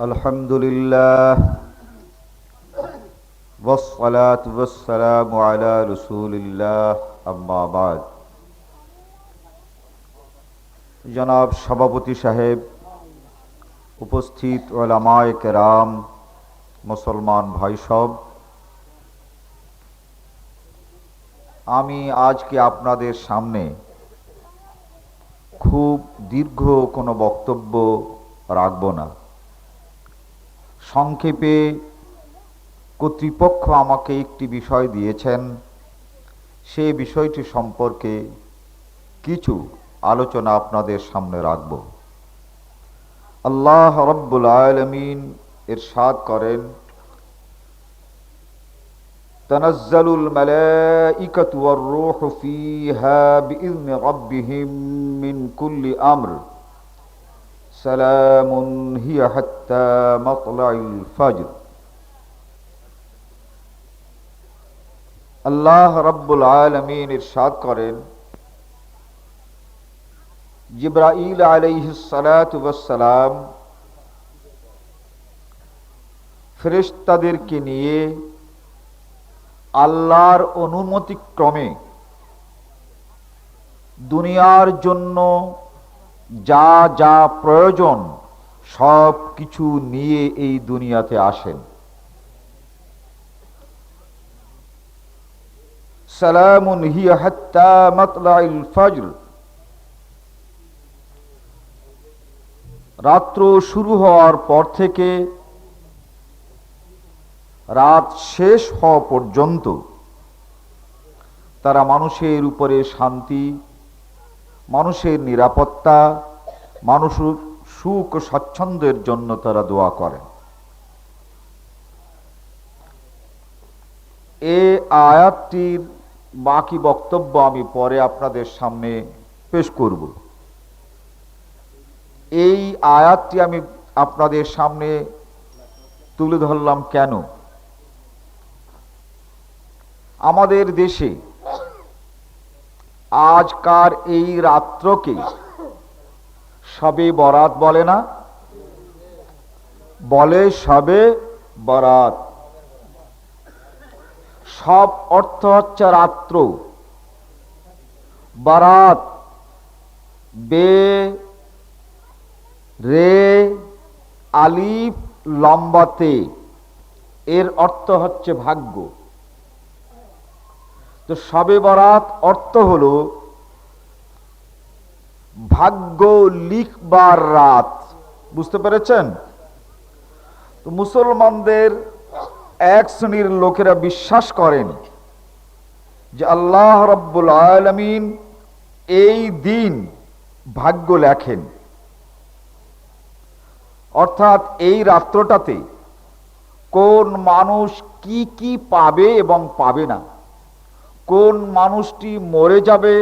আলহামদুলিল্লাহ ওয়াসসালাতু ওয়াসসালামু আলা রাসূলিল্লাহ আম্মা বাদ। জনাব সভাপতি সাহেব, উপস্থিত উলামায়ে কেরাম, মুসলমান ভাই সব, আমি আজকে আপনাদের সামনে খুব দীর্ঘ কোনো বক্তব্য রাখব না। সংক্ষেপে কর্তৃপক্ষ আমাকে একটি বিষয় দিয়েছেন, সেই বিষয়টি সম্পর্কে কিছু আলোচনা আপনাদের সামনে রাখব। আল্লাহ রাব্বুল আলামিন ইরশাদ করেন, তানাজ্জালুল মালাইকাতু ওয়ার রূহু ফীহা বিইذনি রাব্বিহিম মিন কুল্লি আমর সালামুন হিয়া হাত্তা মাতলাইল ফাজর। আল্লাহ রাব্বুল আলামিন ইরশাদ করেন, জিবরাইল আলাইহিস সালাতু ওয়াস সালাম ফেরেশতাদেরকে নিয়ে আল্লাহর অনুমতি ক্রমে দুনিয়ার জন্য যা যা প্রয়োজন সব কিছু নিয়ে এই দুনিয়াতে আসেন। সালামুন হিয়া হাত্তা মাতলাইল ফাজর, রাত্র শুরু হওয়ার পর থেকে রাত শেষ হওয়া পর্যন্ত তারা মানুষের উপরে শান্তি, মানুষের নিরাপত্তা, মানুষের সুখ ও স্বাচ্ছন্দ্যের জন্য তারা দোয়া করেন। এই আয়াতটির বাকি বক্তব্য আমি পরে আপনাদের সামনে পেশ করব। এই আয়াতটি আমি আপনাদের সামনে তুলে ধরলাম কেন? আমাদের দেশে আজকার এই রাত্রকে শবে বরাত বলে না? বলে শবে বরাত। সব অর্থ হচ্ছে রাত্র। বরাত বে রে আলিফ লম্বাতে, এর অর্থ হচ্ছে ভাগ্য। তো শবে বরাত অর্থ হলো ভাগ্য লিখবার রাত। বুঝতে পেরেছেন? তো মুসলমানদের এক শ্রেণীর লোকেরা বিশ্বাস করেন যে আল্লাহ রাব্বুল আলামিন এই দিন ভাগ্য লেখেন, অর্থাৎ এই রাত্রটাতে কোন মানুষ কি কি পাবে এবং পাবে না, কোন মানুষটি মরে যাবে,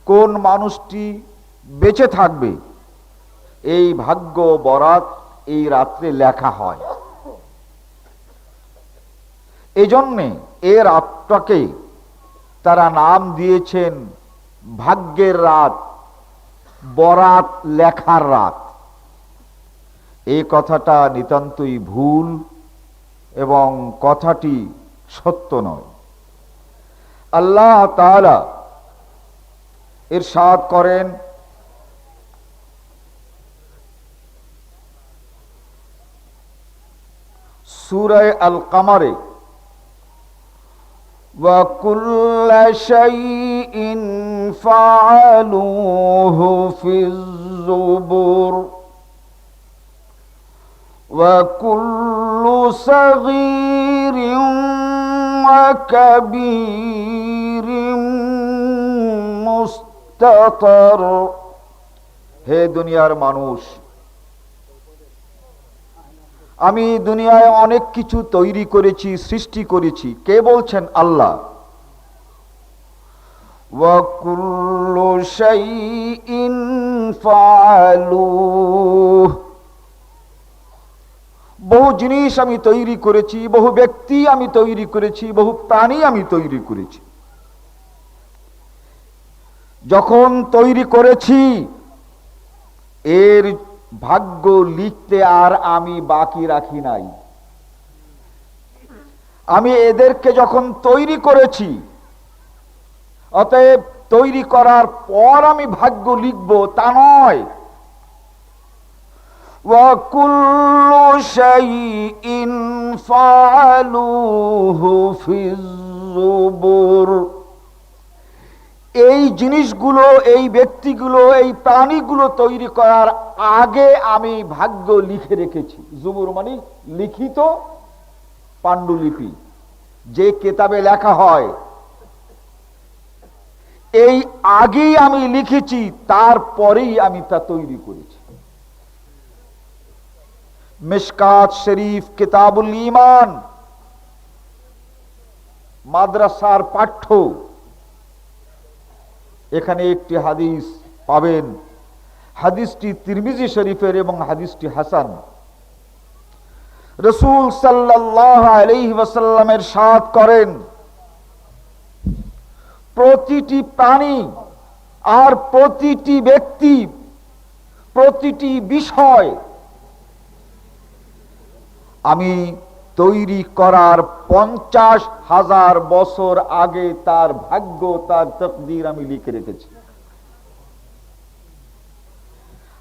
কোন মানুষটি বেঁচে থাকবে, এই ভাগ্য বরাত এই রাত্রে লেখা হয়। এজন্যে এ রাতটাকে তারা নাম দিয়েছেন ভাগ্যের রাত, বরাত লেখার রাত। এই কথাটা নিতান্তই ভুল এবং কথাটি সত্য নয়। আল্লাহ তাআলা ইরশাদ করেন, সূরা আল কমরে, ওয়া কুল্লা শাইইন ফাআলুহু ফিজ যুবুর ওয়া কুল্লু সাগীরিন ওয়া কাবীরিন মুস্তাতার। হে দুনিয়ার মানুষ, আমি দুনিয়ায় অনেক কিছু তৈরি করেছি, সৃষ্টি করেছি। কে বলছেন? আল্লাহ। ওয়া কুল্লু শাইইন ফাআলুহু, বহু জিনিস আমি তৈরি করেছি, বহু ব্যক্তি আমি তৈরি করেছি, বহু প্রাণী আমি তৈরি করেছি। যখন তৈরি করেছি এর ভাগ্য লিখতে আর আমি বাকি রাখি নাই। আমি এদেরকে যখন তৈরি করেছি, অতএব তৈরি করার পর আমি ভাগ্য লিখব তা নয়। وَكُلُّ شَيْءٍ فَعَلُوهُ فِي الزُّبُرِ। এই জিনিসগুলো, এই ব্যক্তিগুলো, এই প্রাণীগুলো তৈরি করার আগে আমি ভাগ্য লিখে রেখেছি। জুবুর মানে লিখিত পাণ্ডুলিপি, যে কেতাবে লেখা হয়, এই আগেই আমি লিখেছি, তারপরেই আমি তা তৈরি করেছি। মিশকাত শরীফ কিতাবুল ঈমান, মাদ্রাসার পাঠ্য, এখানে একটি হাদিস পাবেন। হাদিসটি তিরমিজি শরীফের এবং হাদিসটি হাসান। রাসূল সাল্লাল্লাহু আলাইহি ওয়াসাল্লামের ইরশাদ করেন, প্রতিটি প্রাণী আর প্রতিটি ব্যক্তি, প্রতিটি বিষয় আমি তৈরি করার 50,000 বছর আগে তার ভাগ্য, তার তাকদীর আমি লিখে রেখেছি।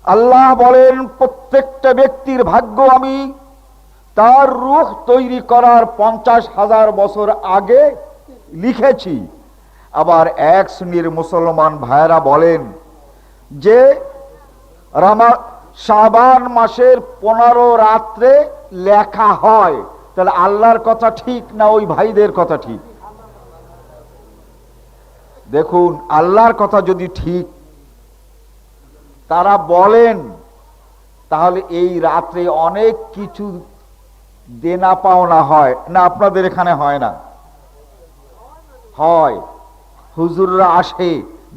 আল্লাহ বলেন, প্রত্যেকটা ব্যক্তির ভাগ্য আমি তার রূহ তৈরি করার 50,000 বছর আগে লিখেছি। আবার এক শ্রেণীর মুসলমান ভাইরা বলেন যে শাবান মাসের 15 রাত্রে লেখা হয়। তাহলে আল্লাহর কথা ঠিক না ওই ভাইদের কথা ঠিক? দেখুন, আল্লাহর কথা যদি ঠিক তারা বলেন, তাহলে এই রাত্রে অনেক কিছু দেনা পাওনা হয় না? আপনাদের এখানে হয় না? হয়। হুজুররা আসে,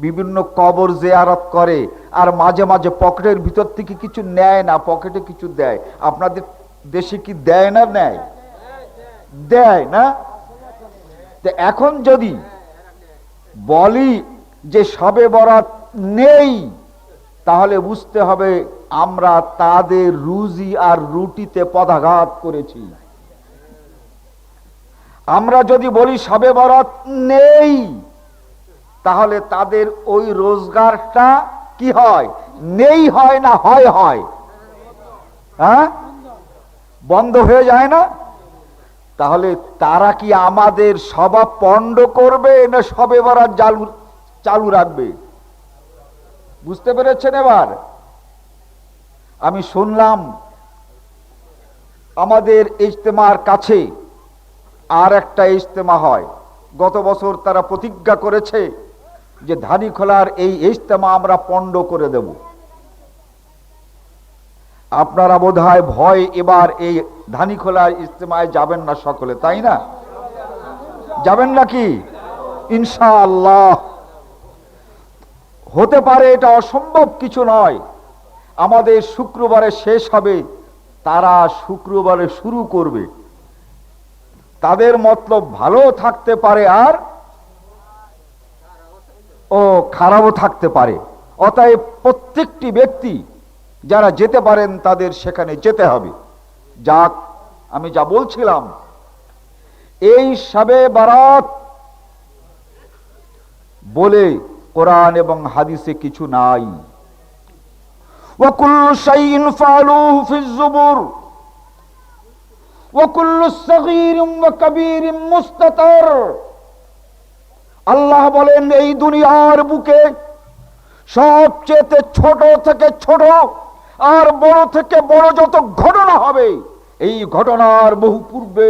বিভিন্ন কবর জিয়ারত করে, আর মাঝে মাঝে পকেটের ভিতর থেকে কিছু নেয় না, পকেটে কিছু দেয়। আপনাদের দেশে কি দেয় না? নেয়, দেয় না? এখন যদি বলি যে শবে বরাত নেই, তাহলে বুঝতে হবে আমরা তাদের রুজি আর রুটিতে পদাঘাত করেছি। আমরা যদি বলি শবে বরাত নেই, তাহলে তাদের ওই রোজগারটা কি হয়? নেই হয় না হয়? হয়, হ্যাঁ, বন্ধ হয়ে যায় না? তাহলে তারা কি আমাদের সভা পণ্ড করবে না শবে বরাত চালু রাখবে? বুঝতে পেরেছেন? এবার আমি শুনলাম আমাদের ইজতেমার কাছে আর একটা ইজতেমা হয়। গত বছর তারা প্রতিজ্ঞা করেছে যে ধানীখোলার এই ইজতেমা আমরা পণ্ড করে দেব। আপনারা বোধহয় ভয় এবার এই ধানীখোলার ইজতেমায় যাবেন না সকলে, তাই না? যাবেন নাকি? ইনশাআল্লাহ। হতে পারে, এটা অসম্ভব কিছু নয়। আমাদের শুক্রবারে শেষ হবে, তারা শুক্রবারে শুরু করবে। তাদের মতলব ভালো থাকতে পারে আর খারাপও থাকতে পারে। অতএব প্রত্যেকটি ব্যক্তি যারা যেতে পারেন তাদের সেখানে যেতে হবে। যাক, আমি যা বলছিলাম, এই শবে বারাত বলে কোরআন এবং হাদিসে কিছু নাই। ওয়া কুল্লু শাইইন ফাআলুহু ফিজ জুবুর ওয়া কুল্লু সাগীরিন ওয়া কাবীরিন মুস্তাতার। আল্লাহ বলেন, এই দুনিয়ার বুকে সবচেয়ে ছোট থেকে ছোট আর বড় থেকে বড় যত ঘটনা হবে, এই ঘটনার বহু পূর্বে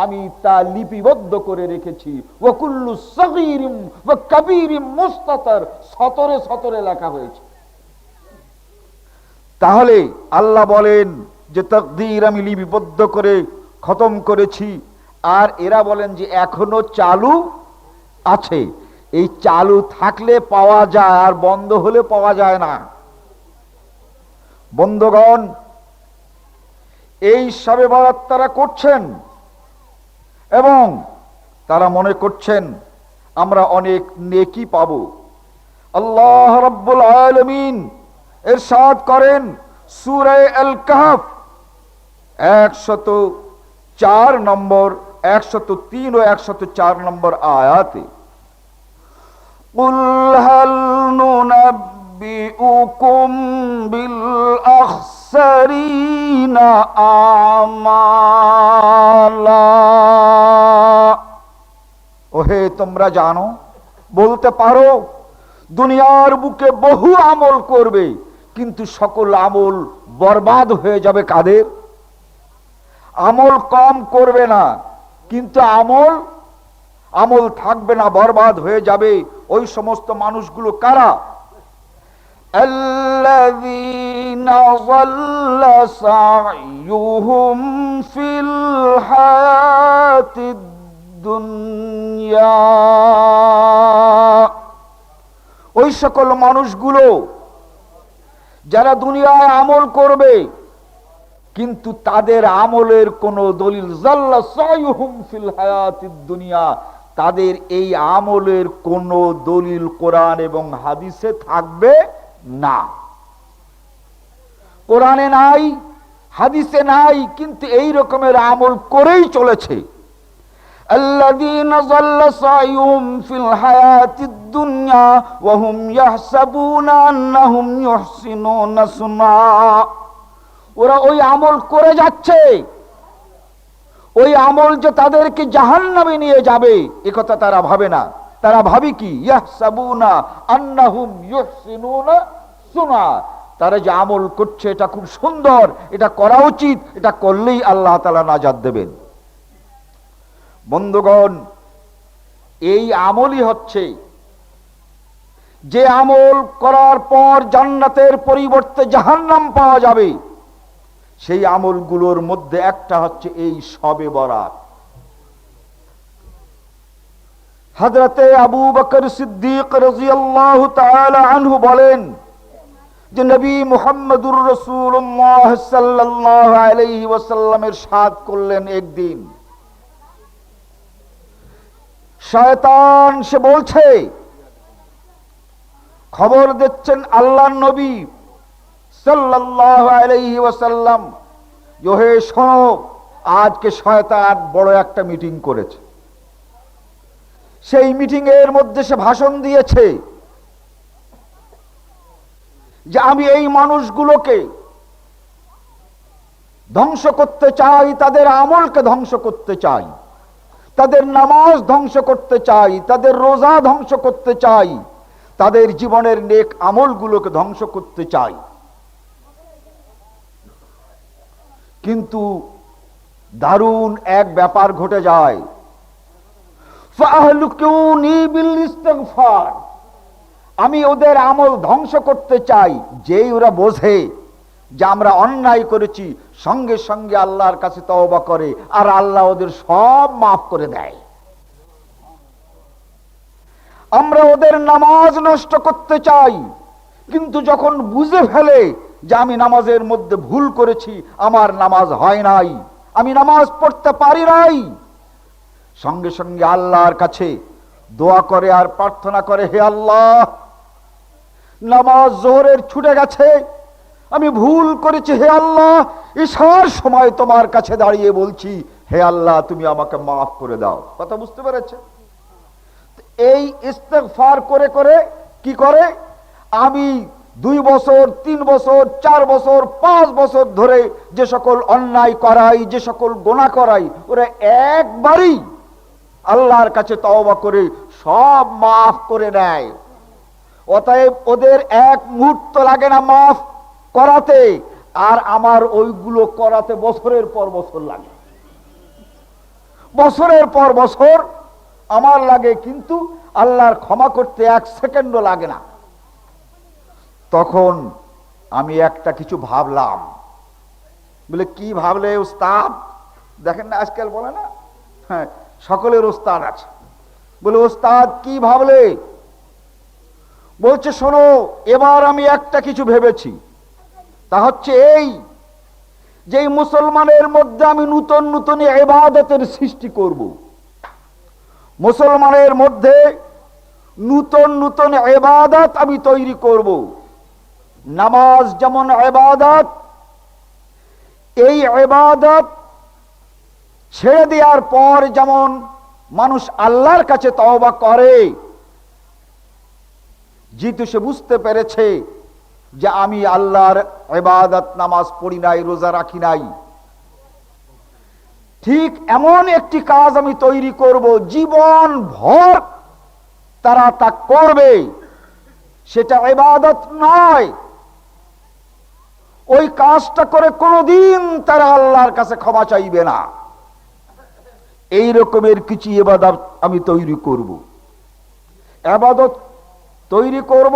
আমি তা লিপিবদ্ধ করে রেখেছি। ওয়া কুল্লু সাগীরিন ওয়া কাবীরিন মুস্তাতার, সতরে সতরে লেখা হয়েছে। তাহলে আল্লাহ বলেন যে তাকদীর আমি লিপিবদ্ধ করে খতম করেছি, আর এরা বলেন যে এখনো চালু আছে। এই চালু থাকলে পাওয়া যায়, আর বন্ধ হলে পাওয়া যায় না। বন্ধুগণ, এই শবে বরাত তারা করছেন এবং তারা মনে করছেন আমরা অনেক নেকি পাবো। আল্লাহ রাব্বুল আলামিন ইরশাদ করেন সূরা আল কাহফ 104 নম্বর 103 ও 104 নম্বর আয়াতে কুল হাল নুনাব্বিউকুম বিল আখসারিনা আমালা। ওহে তোমরা জানো, বলতে পারো দুনিয়ার বুকে বহু আমল করবে, কিন্তু সকল আমল বরবাদ হয়ে যাবে। কাদের? আমল কম করবে না, কিন্তু আমল থাকবে না, বরবাদ হয়ে যাবে। ওই সমস্ত মানুষগুলো কারা? আল্লাযীনা যাল্লা সা'য়ুহুম ফিল হায়াতিদ দুনিয়া। ওই সকল মানুষগুলো যারা দুনিয়ায় আমল করবে, কিন্তু তাদের আমলের কোন দলিল, যাল্লা সা'য়ুহুম ফিল হায়াতিদ দুনিয়া, তাদের এই আমলের কোন দলিল কোরআন এবং হাদিসে থাকবে না। কোরআনে নাই, হাদিসে নাই, কিন্তু এই রকমের আমল করেই চলেছে। الذين ضل سعيهم في الحياة الدنيا وهم يحسبون أنهم يحسنون صنعا। ওরা ওই আমল করে যাচ্ছে, ওই আমল যে তাদেরকে জাহান্নামে নিয়ে যাবে এ কথা তারা ভাবে না। তারা ভাবে কি? ইয়াহসাবুনা আন্নাহুম ইউহসিনুনা সুনা। তারা যে আমল করছে এটা খুব সুন্দর, এটা করা উচিত, এটা করলেই আল্লাহ তাআলা নাজাত দেবেন। বন্ধুগণ, এই আমলই হচ্ছে যে আমল করার পর জান্নাতের পরিবর্তে জাহান্নাম পাওয়া যাবে। সেই আমলগুলোর মধ্যে একটা হচ্ছে এই শবে বরাত। হযরতে আবু বকর সিদ্দিক রাদিয়াল্লাহু তাআলা আনহু বলেন যে নবী মুহাম্মদুর রাসূলুল্লাহ সাল্লাল্লাহু আলাইহি ওয়াসাল্লামের ইরশাদ করলেন, একদিন শয়তান সে বলছে, খবর দিচ্ছেন আল্লাহর নবী সাল্লাল্লাহু আলাইহি ওয়াসাল্লাম, হে শোনো, আজকে শয়তান বড় একটা মিটিং করেছে। সেই মিটিং এর মধ্যে সে ভাষণ দিয়েছে যে আমি এই মানুষগুলোকে ধ্বংস করতে চাই, তাদের আমলকে ধ্বংস করতে চাই, তাদের নামাজ ধ্বংস করতে চাই, তাদের রোজা ধ্বংস করতে চাই, তাদের জীবনের নেক আমলগুলোকে ধ্বংস করতে চাই। কিন্তু দারুণ এক ব্যাপার ঘটে যায়। ফাহলুকুনি বিল ইস্তিগফার, আমি ওদের আমল ধ্বংস করতে চাই। যেই ওরা বোঝে যে আমরা অন্যায় করেছি, সঙ্গে সঙ্গে আল্লাহর কাছে তওবা করে, আর আল্লাহ ওদের সব মাফ করে দেয়। আমরা ওদের নামাজ নষ্ট করতে চাই, কিন্তু যখন বুঝে ফেলে যে আমি নামাজের মধ্যে ভুল করেছি, আমার নামাজ হয় নাই, আমি নামাজ পড়তে পারি নাই, সঙ্গে সঙ্গে আল্লাহর কাছে দোয়া করে আর প্রার্থনা করে, হে আল্লাহ, নামাজ জোহরের ছুটে গেছে, আমি ভুল করেছি, হে আল্লাহ, ঈশার সময় তোমার কাছে দাঁড়িয়ে বলছি, হে আল্লাহ তুমি আমাকে মাফ করে দাও। কথা বুঝতে পেরেছে? এই ইস্তেগফার করে করে কি করে, আমি 2 বছর 3 বছর 4 বছর 5 বছর ধরে যে সকল অন্যায় করাই, যে সকল গুনাহ করাই, ওরা একবারই আল্লাহর কাছে তওবা করে সব মাফ করে দেয়। অতএব ওদের এক মুহূর্ত লাগে না মাফ করাতে, আর আমার ওইগুলো করাতে বছরের পর বছর লাগে, বছরের পর বছর আমার লাগে, কিন্তু আল্লাহর ক্ষমা করতে 1 সেকেন্ডও লাগে না। তখন আমি একটা কিছু ভাবলাম। বলে কি ভাবলে উস্তাদ? দেখেন না আজকাল বলে না, হ্যাঁ সকলের উস্তাদ আছে। বলে উস্তাদ কি ভাবলে? বলছে শোনো, এবার আমি একটা কিছু ভেবেছি, তা হচ্ছে এই যে মুসলমানের মধ্যে আমি নতুন নতুন ইবাদতের সৃষ্টি করব। মুসলমানের মধ্যে নতুন নতুন ইবাদত আমি তৈরি করব। নামাজ যেমন ইবাদত, এই ইবাদত ছেড়ে দেওয়ার পর যেমন মানুষ আল্লাহর কাছে তওবা করে, যেহেতু সে বুঝতে পেরেছে যে আমি আল্লাহর ইবাদত নামাজ পড়ি নাই, রোজা রাখি নাই, ঠিক এমন একটি কাজ আমি তৈরি করব, জীবন ভর তারা তা করবে, সেটা ইবাদত নয়। ওই কাজটা করে কোনোদিন তারা আল্লাহর কাছে ক্ষমা চাইবে না। এই রকমের কিছু ইবাদত আমি তৈরি করব। ইবাদত তৈরি করব,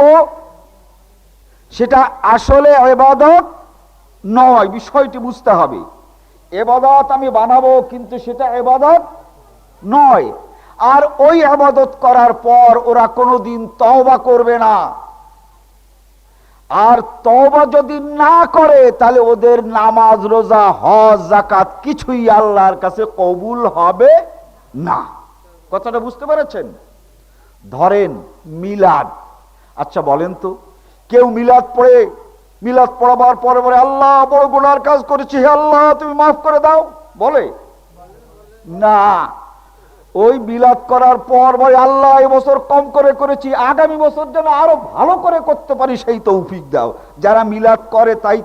সেটা আসলে ইবাদত নয়, বিষয়টি বুঝতে হবে। ইবাদত আমি বানাবো, কিন্তু সেটা ইবাদত নয়। আর ওই ইবাদত করার পর ওরা কোনোদিন তওবা করবে না। আর তওবা যদি না করে, তাহলে ওদের নামাজ, রোজা, হজ, যাকাত কিছুই আল্লাহর কাছে কবুল হবে না। কথাটা বুঝতে পেরেছেন? ধরেন মিলাদ। আচ্ছা বলেন তো, কেউ মিলাদ পড়ে, মিলাদ পড়াবার পরে বলে আল্লাহ বড় গুনার কাজ করেছি, হে আল্লাহ তুমি মাফ করে দাও, বলে না। ওই মিলাদ করার পর বলে আল্লাহ এবছর কম করে করেছি, আগামী বছর যেন আরো ভালো করে করতে পারি সেই তৌফিক দাও। যারা মিলাদ করে তাই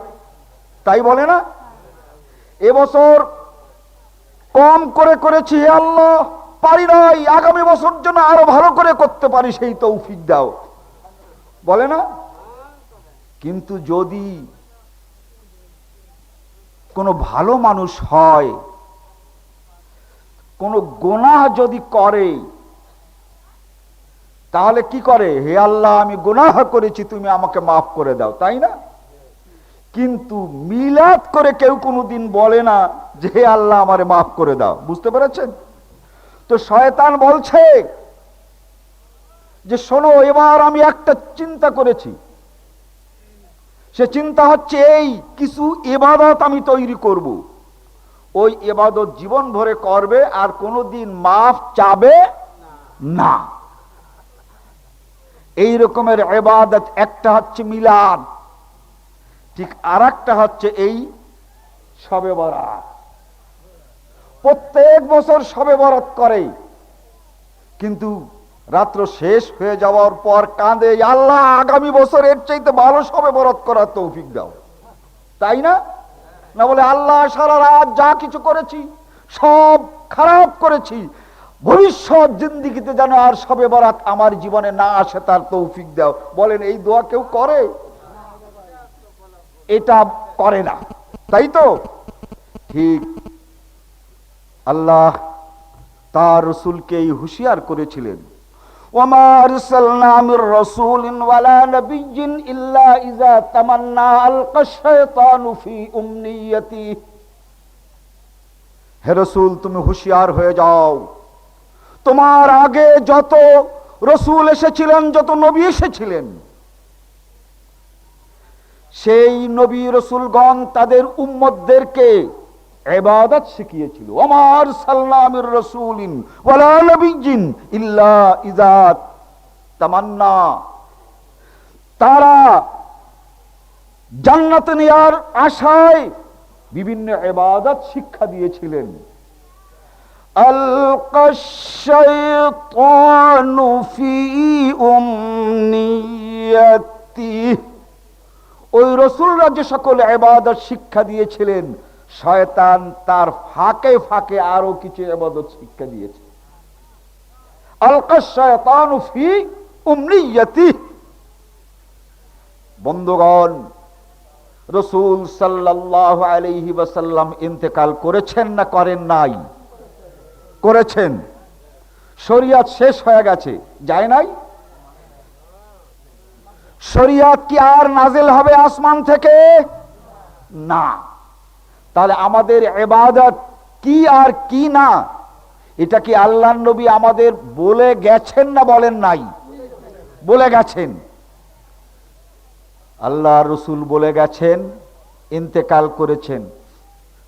তাই বলে না, এবছর কম করে করেছি, হে আল্লাহ পারি নাই, আগামী বছর যেন আরো ভালো করে করতে পারি সেই তৌফিক দাও, বলে না? কিন্তু যদি কোনো ভালো মানুষ হয়, কোন গুনাহ যদি করে, তাহলে কি করে? হে আল্লাহ আমি গুনাহ করেছি, তুমি আমাকে মাফ করে দাও, তাই না? কিন্তু মিলাদ করে কেউ কোনোদিন বলে না যে হে আল্লাহ আমারে মাফ করে দাও। বুঝতে পেরেছেন? তো শয়তান বলছে যে শোনো, এবার আমি একটা চিন্তা করেছি। সে চিন্তা হচ্ছে এই, কিছু ইবাদত আমি তৈরি করব, ওই ইবাদত জীবন ভরে করবে, আর কোনোদিন মাফ চাবে না। এই রকমের ইবাদত একটা হচ্ছে মিলাদ, ঠিক আর একটা হচ্ছে এই শবে বরাত। প্রত্যেক বছর শবে বরাত করে, কিন্তু রাত্র শেষ হয়ে যাওয়ার পর কাঁদে, আল্লাহ আগামী বছর এর চাইতে ভালো শবে বরাত করার তৌফিক দাও, তাই না? না বলে আল্লাহ সারা রাত যা কিছু করেছি সব খারাপ করেছি, ভবিষ্যৎ জিন্দেগিতে যেন আর শবে বরাত আমার জীবনে না আসে তার তৌফিক দাও। বলেন এই দোয়া কেউ করে? এটা করে না, তাই তো? ঠিক আল্লাহ তার রাসূলকে এই হুঁশিয়ার করেছিলেন, ওয়ামা আরসালনা মির রাসূলিন ওয়ালা নাবিয়্যিন ইল্লা ইযা তামান্না আলকা শাইতানু ফি উমনিয়্যাতিহি। হে রাসূল তুমি হুঁশিয়ার হয়ে যাও, তোমার আগে যত রাসূল এসেছিলেন, যত নবী এসেছিলেন, সেই নবী রাসূলগণ তাদের উম্মতদেরকে ইবাদত শিখিয়েছিল। ওয়ামা আরসালনা মির রাসূলিন ওয়ালা নাবিয়্যিন ইল্লা ইযা তামান্না। তারা জান্নাতে নেয়ার আশায় বিভিন্ন ইবাদত শিক্ষা দিয়েছিলেন। আলকা শাইতানু ফি উমনিয়্যাতিহি। ওই রাসূলরা যে সকল ইবাদত শিক্ষা দিয়েছিলেন, শয়তান তার ফাঁকে ফাঁকে আরো কিছু ইবাদত শিক্ষা দিয়েছে। আলকা শাইতানু ফি উমনিয়্যাতিহি। বন্ধুগণ, রাসূল সাল্লাল্লাহু আলাইহি ওয়াসাল্লাম ইন্তেকাল করেছেন না করেন নাই? করেছেন। শরিয়ত শেষ হয়ে গেছে, যায় নাই? শরিয়ত কি আর নাজিল হবে আসমান থেকে? না। তাহলে আমাদের ইবাদত কি আর কি না, এটা কি আল্লাহর নবী আমাদের বলে গেছেন না বলেন নাই? বলে গেছেন। আল্লাহর রাসূল বলে গেছেন, ইন্তেকাল করেছেন।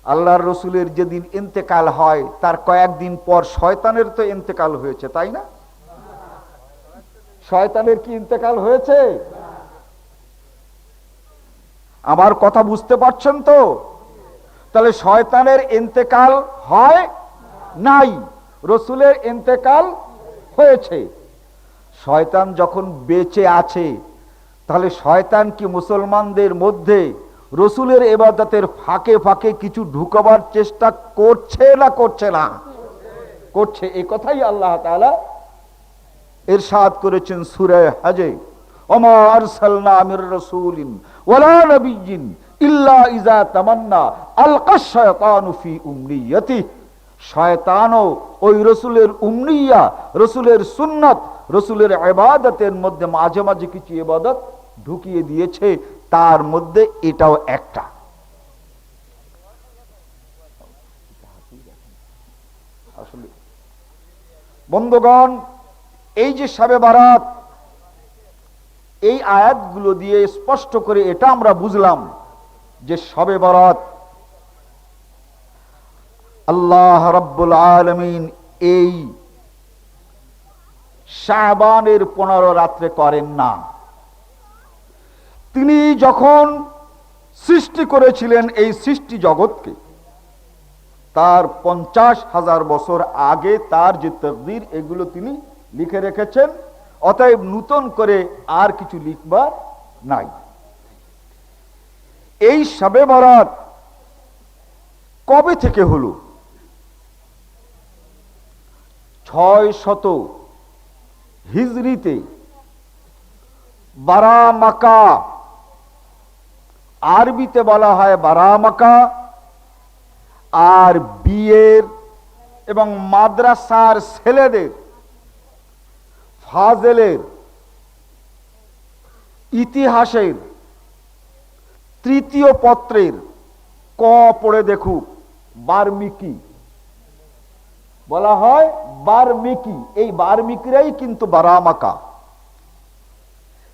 আল্লাহর রাসূলের যেদিন ইন্তেকাল হয় তার কয়েকদিন পর শয়তানের তো ইন্তেকাল হয়েছে, তাই না? শয়তানের কি ইন্তেকাল হয়েছে? আমার কথা বুঝতে পারছেন তো? তাহলে শয়তানের ইন্তেকাল হয় নাই, রসুলের ইন্তেকাল হয়েছে। শয়তান যখন বেঁচে আছে, তাহলে শয়তান কি মুসলমানদের মধ্যে রসুলের ইবাদতের ফাঁকে ফাঁকে কিছু ঢুকাবার চেষ্টা করছে না করছে না? করছে। এই কথাই আল্লাহ তাআলা ইরশাদ করেছেন সূরা হজে, ওমা আরসালনা মির রাসূলিন ওয়ালা নাবিয়্যিন ইল্লা ইযা তামান্না আলকাশ শায়তানু ফি উমনিয়্যাতিহি। শয়তানও ওই রসুলের উমনিয়া, রসুলের সুন্নাত, রসুলের ইবাদতের মধ্যে মাঝে মাঝে কিছু ইবাদত ঢুকিয়ে দিয়েছে, তার মধ্যে এটাও একটা। আসলে বন্ধুগণ, এই যে শবে বারাত, এই আয়াতগুলো দিয়ে স্পষ্ট করে এটা আমরা বুঝলাম যে শবে বারাত আল্লাহ রাব্বুল আলামিন এই শাবানের 15 রাত্রে করেন না। তিনি যখন সৃষ্টি করেছিলেন এই সৃষ্টি জগৎকে, তার 50,000 বছর আগে তার যে তাকদীর, এগুলো তিনি লিখে রেখেছেন। অতএব নূতন করে আর কিছু লিখবার নাই। এই শবে বরাত কবে থেকে হলো? 600 হিজরিতে বারামাকা, আরবিতে বলা হয় বারামাকা, আর বিয়ের এবং মাদ্রাসার ছেলেদের ফাজেলের ইতিহাসের 3য় পত্রের ক পড়ে দেখুক, বার্মিকি বলা হয়, বার্মিকি। এই বার্মিকিরাই কিন্তু বারামাকা।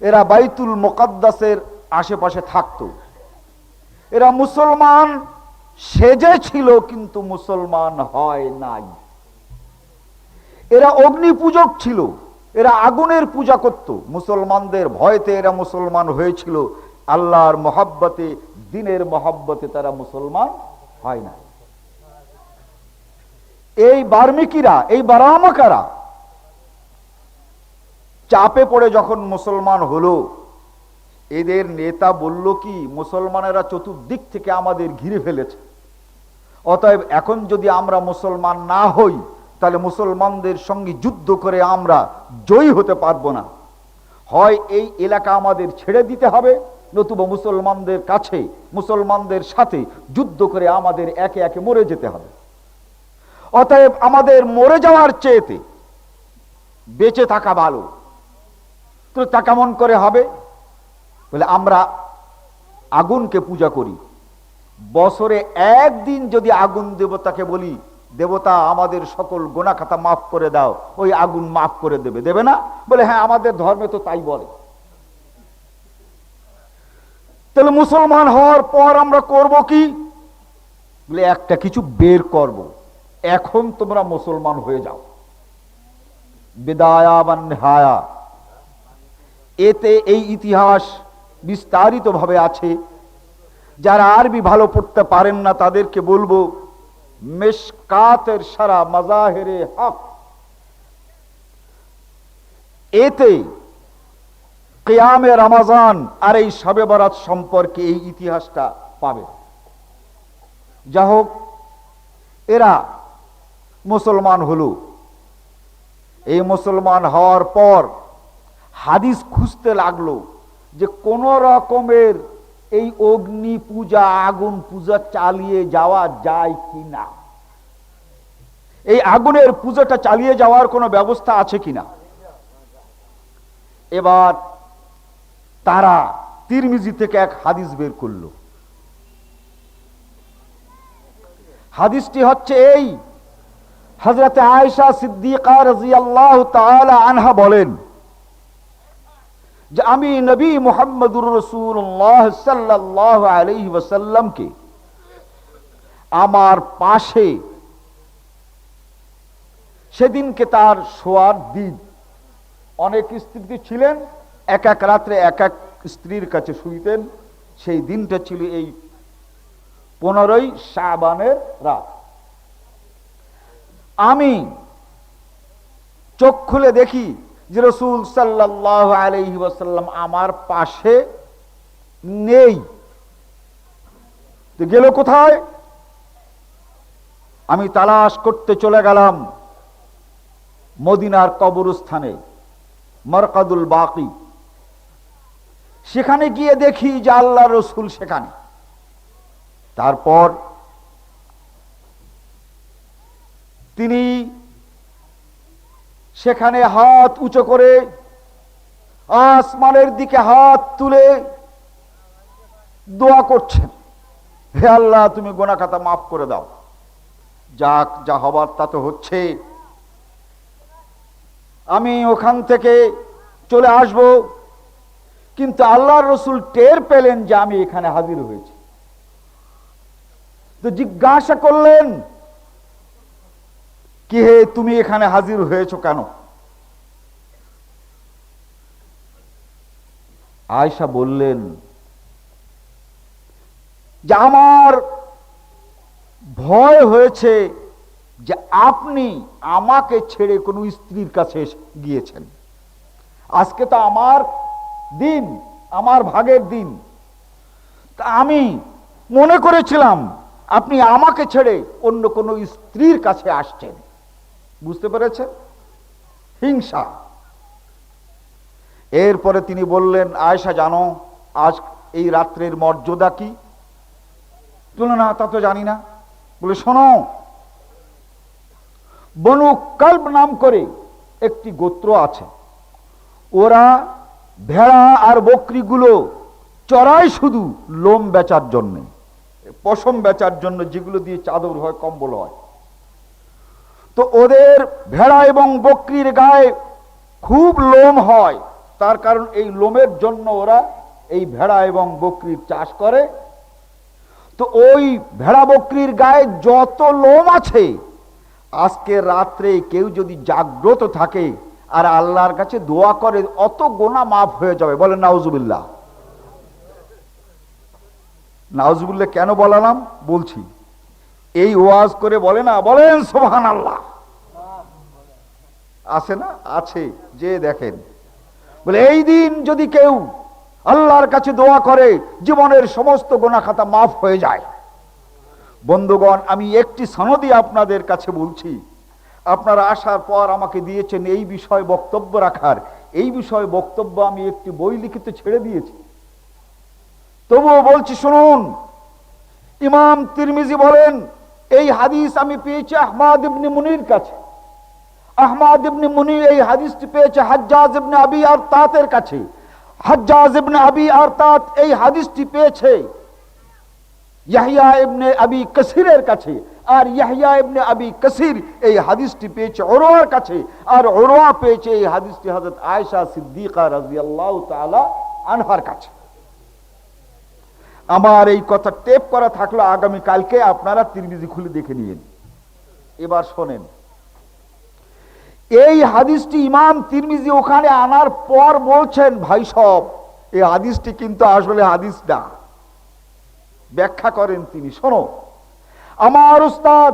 এরা বাইতুল মুকাদ্দাসের আশেপাশে থাকতো। এরা মুসলমান সেজে ছিল, কিন্তু মুসলমান হয় নাই। এরা অগ্নি পূজক ছিল, এরা আগুনের পূজা করত। মুসলমানদের ভয়তে এরা মুসলমান হয়েছিল, আল্লাহর মহব্বতে, দ্বীনের মহব্বতে তারা মুসলমান হয় না। এই বার্মিকিরা, এই বারামাকারা চাপে পড়ে যখন মুসলমান হলো, এদের নেতা বলল কি, মুসলমানেরা চতুর্দিক থেকে আমাদের ঘিরে ফেলেছে, অতএব এখন যদি আমরা মুসলমান না হই, তাহলে মুসলমানদের সঙ্গে যুদ্ধ করে আমরা জয়ী হতে পারবো না। হয় এই এলাকা আমাদের ছেড়ে দিতে হবে, নতুবা মুসলমানদের কাছে, মুসলমানদের সাথে যুদ্ধ করে আমাদের একে একে মরে যেতে হবে। অতএব আমাদের মরে যাওয়ার চেয়েতে বেঁচে থাকা ভালো। তো তা কেমন করে হবে? বলে আমরা আগুনকে পূজা করি। বছরে একদিন যদি আগুন দেবতাকে বলি, দেবতা আমাদের সকল গোনা খাতা মাফ করে দাও, ওই আগুন মাফ করে দেবে। দেবে না? বলে হ্যাঁ, আমাদের ধর্মে তো তাই বলে। তাহলে মুসলমান হওয়ার পর আমরা করব কি? বলে একটা কিছু বের করব, এখন তোমরা মুসলমান হয়ে যাও। বিদায়া বা নিহায়া, এতে এই ইতিহাস বিস্তারিত ভাবে আছে। যারা আরবি ভালো পড়তে পারেন না তাদেরকে বলবো, মিশকাতের সারা মাজাহিরে হক, এতে কিয়ামে রমজান আর এই শবে বরাত সম্পর্কে এই ইতিহাসটা পাবে। যা হোক, এরা মুসলমান হলো। এই মুসলমান হওয়ার পর হাদিস খুঁজতে লাগলো যে কোন রকমের এই অগ্নি পূজা, আগুন পূজা চালিয়ে যাওয়া যায় কিনা, এই আগুনের পূজাটা চালিয়ে যাওয়ার কোনো ব্যবস্থা আছে কিনা। এবার তারা তিরমিজি থেকে এক হাদিস বের করলো। হাদিসটি হচ্ছে এই, হযরতে আয়েশা সিদ্দিকা রাদিয়াল্লাহু তাআলা আনহা বলেন যে আমি নবী মুহাম্মদুর রাসূলুল্লাহ সাল্লাল্লাহু আলাইহি ওয়াসাল্লামকে আমার পাশে, সেদিনকে তার শোয়ার দিন, অনেক স্ত্রী ছিলেন, এক এক রাত্রে এক এক স্ত্রীর কাছে শুইতেন, সেই দিনটা ছিল এই 15ই শাবানের রাত। আমি চোখ খুলে দেখি যে রাসূল সাল্লাল্লাহু আলাইহি ওয়াসাল্লাম আমার পাশে নেই। তো গেল কোথায়? আমি তালাশ করতে চলে গেলাম মদিনার কবরস্থানে, মারকাদুল বাকি। সেখানে গিয়ে দেখি যে আল্লাহর রাসূল সেখানে। তারপর তিনি সেখানে হাত উঁচু করে আসমানের দিকে হাত তুলে দোয়া করছেন, হে আল্লাহ তুমি গুনাহ খাতা মাফ করে দাও। যাক, যা হবার তা তো হচ্ছে। আমি ওখান থেকে চলে আসব, কিন্তু আল্লাহর রাসূল টের পেলেন যে আমি এখানে হাজির হয়েছি। তো জিজ্ঞাসা করলেন, কি হে, তুমি এখানে হাজির হয়েছো কেন? আয়েশা বললেন যে আমার ভয় হয়েছে যে আপনি আমাকে ছেড়ে কোনো স্ত্রীর কাছে গিয়েছেন। আজকে তো আমার দিন, আমার ভাগের দিন। তা আমি মনে করেছিলাম আপনি আমাকে ছেড়ে অন্য কোনো স্ত্রীর কাছে আসছেন। বুঝতে পেরেছেন? হিংসা। এরপরে তিনি বললেন, আয়েশা জানো আজ এই রাত্রের মর্যাদা কি? বলল, না তা তো জানি না। বলে, শোনো, বনু কালব নাম করে একটি গোত্র আছে। ওরা ভেড়া আর বকরিগুলো চড়ায় শুধু লোম বেচার জন্য, পশম বেচার জন্য, যেগুলো দিয়ে চাদর হয়, কম্বল হয়। তো ওদের ভেড়া এবং বকরির গায়ে খুব লোম হয়, তার কারণ এই লোমের জন্য ওরা এই ভেড়া এবং বকরির চাষ করে। তো ওই ভেড়া বকরির গায়ে যত লোম আছে, আজকে রাত্রে কেউ যদি জাগ্রত থাকে আর আল্লাহর কাছে দোয়া করে, অত গোনা মাফ হয়ে যাবে। বলেন নাউজুবিল্লাহ। নাউজুবিল্লাহ কেন বললাম বলছি, এই ওয়াজ করে বলে না, বলেন সুবহানাল্লাহ। আছে না? আছে, যে দেখেন। বলে এই দিন যদি কেউ আল্লাহর কাছে দোয়া করে, জীবনের সমস্ত গুনাহ খাতা মাফ হয়ে যায়। বন্ধুগণ, আমি একটি সনদি আপনাদের কাছে বলছি। আপনারা আসার পর আমাকে দিয়েছেন এই বিষয়ে বক্তব্য রাখার। এই বিষয়ে বক্তব্য আমি একটি বই লিখিত ছেড়ে দিয়েছি, তবুও বলছি শুনুন। ইমাম তিরমিজি বলেন, এই হাদিস আমি পেয়েছি আহমদ ইবনে মুনির কাছে। আহমদ ইবনে মুনির এই হাদিসটি পেয়েছে হাজ্জাজ ইবনে আবি আরতাতের কাছে। হাজ্জাজ ইবনে আবি আরতাত এই হাদিসটি পেয়েছে ইয়াহইয়া ইবনে আবি কাসিরের কাছে। আর ইয়াহইয়া ইবনে আবি কাসির এই হাদিসটি পেয়েছে উরওয়ার কাছে। আর উরওয়া পেয়েছে এই হাদিসটি হযরত আয়েশা সিদ্দিকা রাদিয়াল্লাহু তাআলা আনহার কাছে। আমার এই কথা টেপ করা থাকলো, আগামী কালকে আপনারা তিরমিজি খুলে দেখে নিন। এবার শোনেন, এই হাদিসটি ইমাম তিরমিজি ওখানে আনার পর বলছেন, ভাই সব এই হাদিসটি কিন্তু আসলে হাদিস না। ব্যাখ্যা করেন তিনি, শোনো, আমার উস্তাদ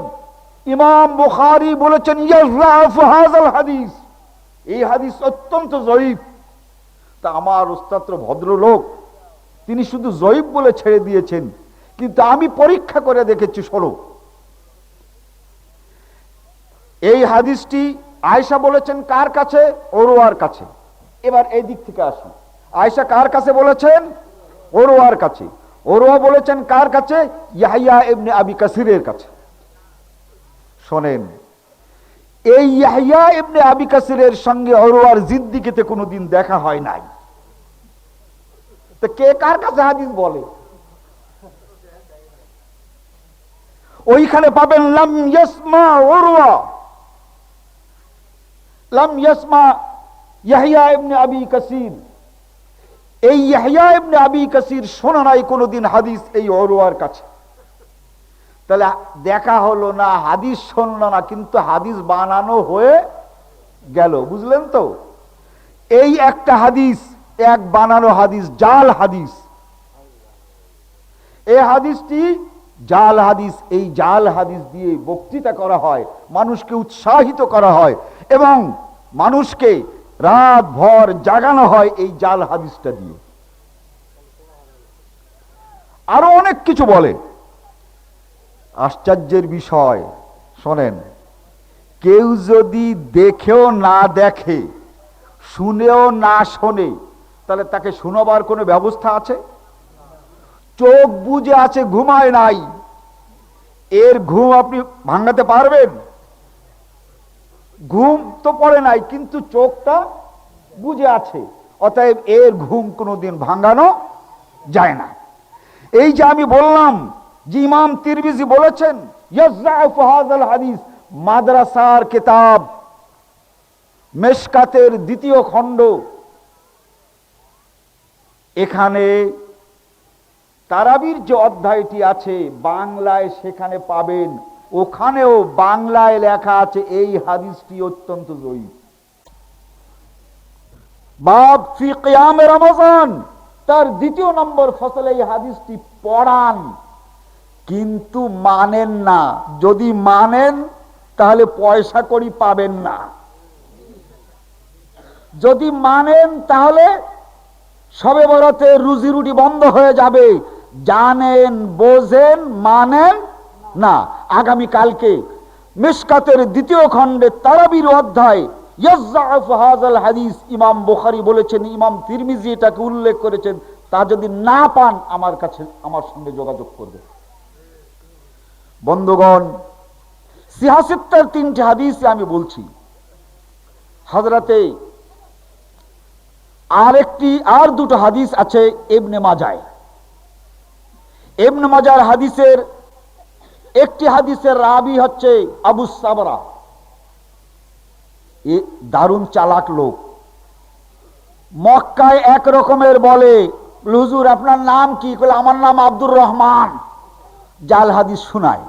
ইমাম বুখারী বলেছেন ইয়াযআফু হাযাল হাদিস, এই হাদিস অত্যন্ত যঈফ। তা আমার উস্তাদ তো ভদ্রলোক, তিনি শুধু যঈফ বলে ছেড়ে দিয়েছেন, কিন্তু আমি পরীক্ষা করে দেখেছি। শোনো, এই হাদিসটি আয়েশা বলেছেন কার কাছে? উরওয়ার কাছে। এবার এই দিক থেকে আসি, আয়েশা কার কাছে বলেছেন? উরওয়ার কাছে। উরওয়া বলেছেন কার কাছে? ইয়াহইয়া ইবনে আবি কাসিরের কাছে। শোনেন, এই ইয়াহইয়া ইবনে আবি কাসিরের সঙ্গে উরওয়ার জিদ্দিকিতে কোনোদিন দেখা হয় নাই। তো কে কার কাছে হাদিস বলে? ওইখানে পাবেন লাম ইয়াসমা উরওয়া, লাম ইয়াসমা ইয়াহইয়া ইবনে আবি কাসির। এই ইয়াহইয়া ইবনে আবি কাসির শোনা নাই কোনোদিন হাদিস এই উরওয়ার কাছে। তাহলে দেখা হলো না, হাদিস শুনলো না, কিন্তু হাদিস বানানো হয়ে গেল। বুঝলেন তো? এই একটা হাদিস, এক বানানো হাদিস, জাল হাদিস। এই হাদিসটি জাল হাদিস। এই জাল হাদিস দিয়ে বক্তৃতা করা হয়, মানুষকে উৎসাহিত করা হয় এবং মানুষকে রাত ভর জাগানো হয় এই জাল হাদিসটা দিয়ে। আরো অনেক কিছু বলে। আশ্চর্যের বিষয় শোনেন, কেউ যদি দেখেও না দেখে, শুনেও না শোনে, তাহলে তাকে শোনাবার কোনো ব্যবস্থা আছে? চোখ বুজে আছে, ঘুমায় নাই, এর ঘুম আপনি ভাঙাতে পারবেন? ঘুম তো পড়ে নাই, কিন্তু চোখটা বুজে আছে, অতএব এর ঘুম কোনোদিন ভাঙানো যায় না। এই যে আমি বললাম যে ইমাম তিরমিজি বলেছেন ইয়াযআফু হাযাল হাদিস, মাদ্রাসার কিতাব মেশকাতের 2য় খণ্ড, এখানে তারাবির যে অধ্যায়টি আছে বাংলায় সেখানে পাবেন, ওখানেও বাংলায় লেখা আছে এই হাদিসটি অত্যন্ত জয়ীফ। বাব ফি কিয়াম রমাজান, তার 2 নম্বর ফসলে এই হাদিসটি পড়ান, কিন্তু মানেন না। যদি মানেন তাহলে পয়সা কড়ি পাবেন না, যদি মানেন তাহলে শবে বরাতে রুজি রুটি বন্ধ হয়ে যাবে। জানেন, বোঝেন, মানেন না। আগামী কালকে মিশকাতের 2য় খণ্ডে তারাবির অধ্যায় ইয়াযআফু হাযাল হাদিস, ইমাম বুখারী বলেছেন, ইমাম তিরমিজি এটাকে উল্লেখ করেছেন। তা যদি না পান আমার কাছে, আমার সঙ্গে যোগাযোগ করবে। বন্ধুগণ, সিহাসিত্তার 3টি হাদিস আমি বলছি। হযরতে আর 2টো হাদিস আছে ইবনে মাজায়। ইবনে মাজার হাদিসের একটি হাদিসের রাবি হচ্ছে আবু সাবরা। এ দারুণ চালাক লোক। মক্কায় এক রকমের বলে, হুজুর আপনার নাম কি? বলে আমার নাম আব্দুর রহমান। জাল হাদিস শোনায়।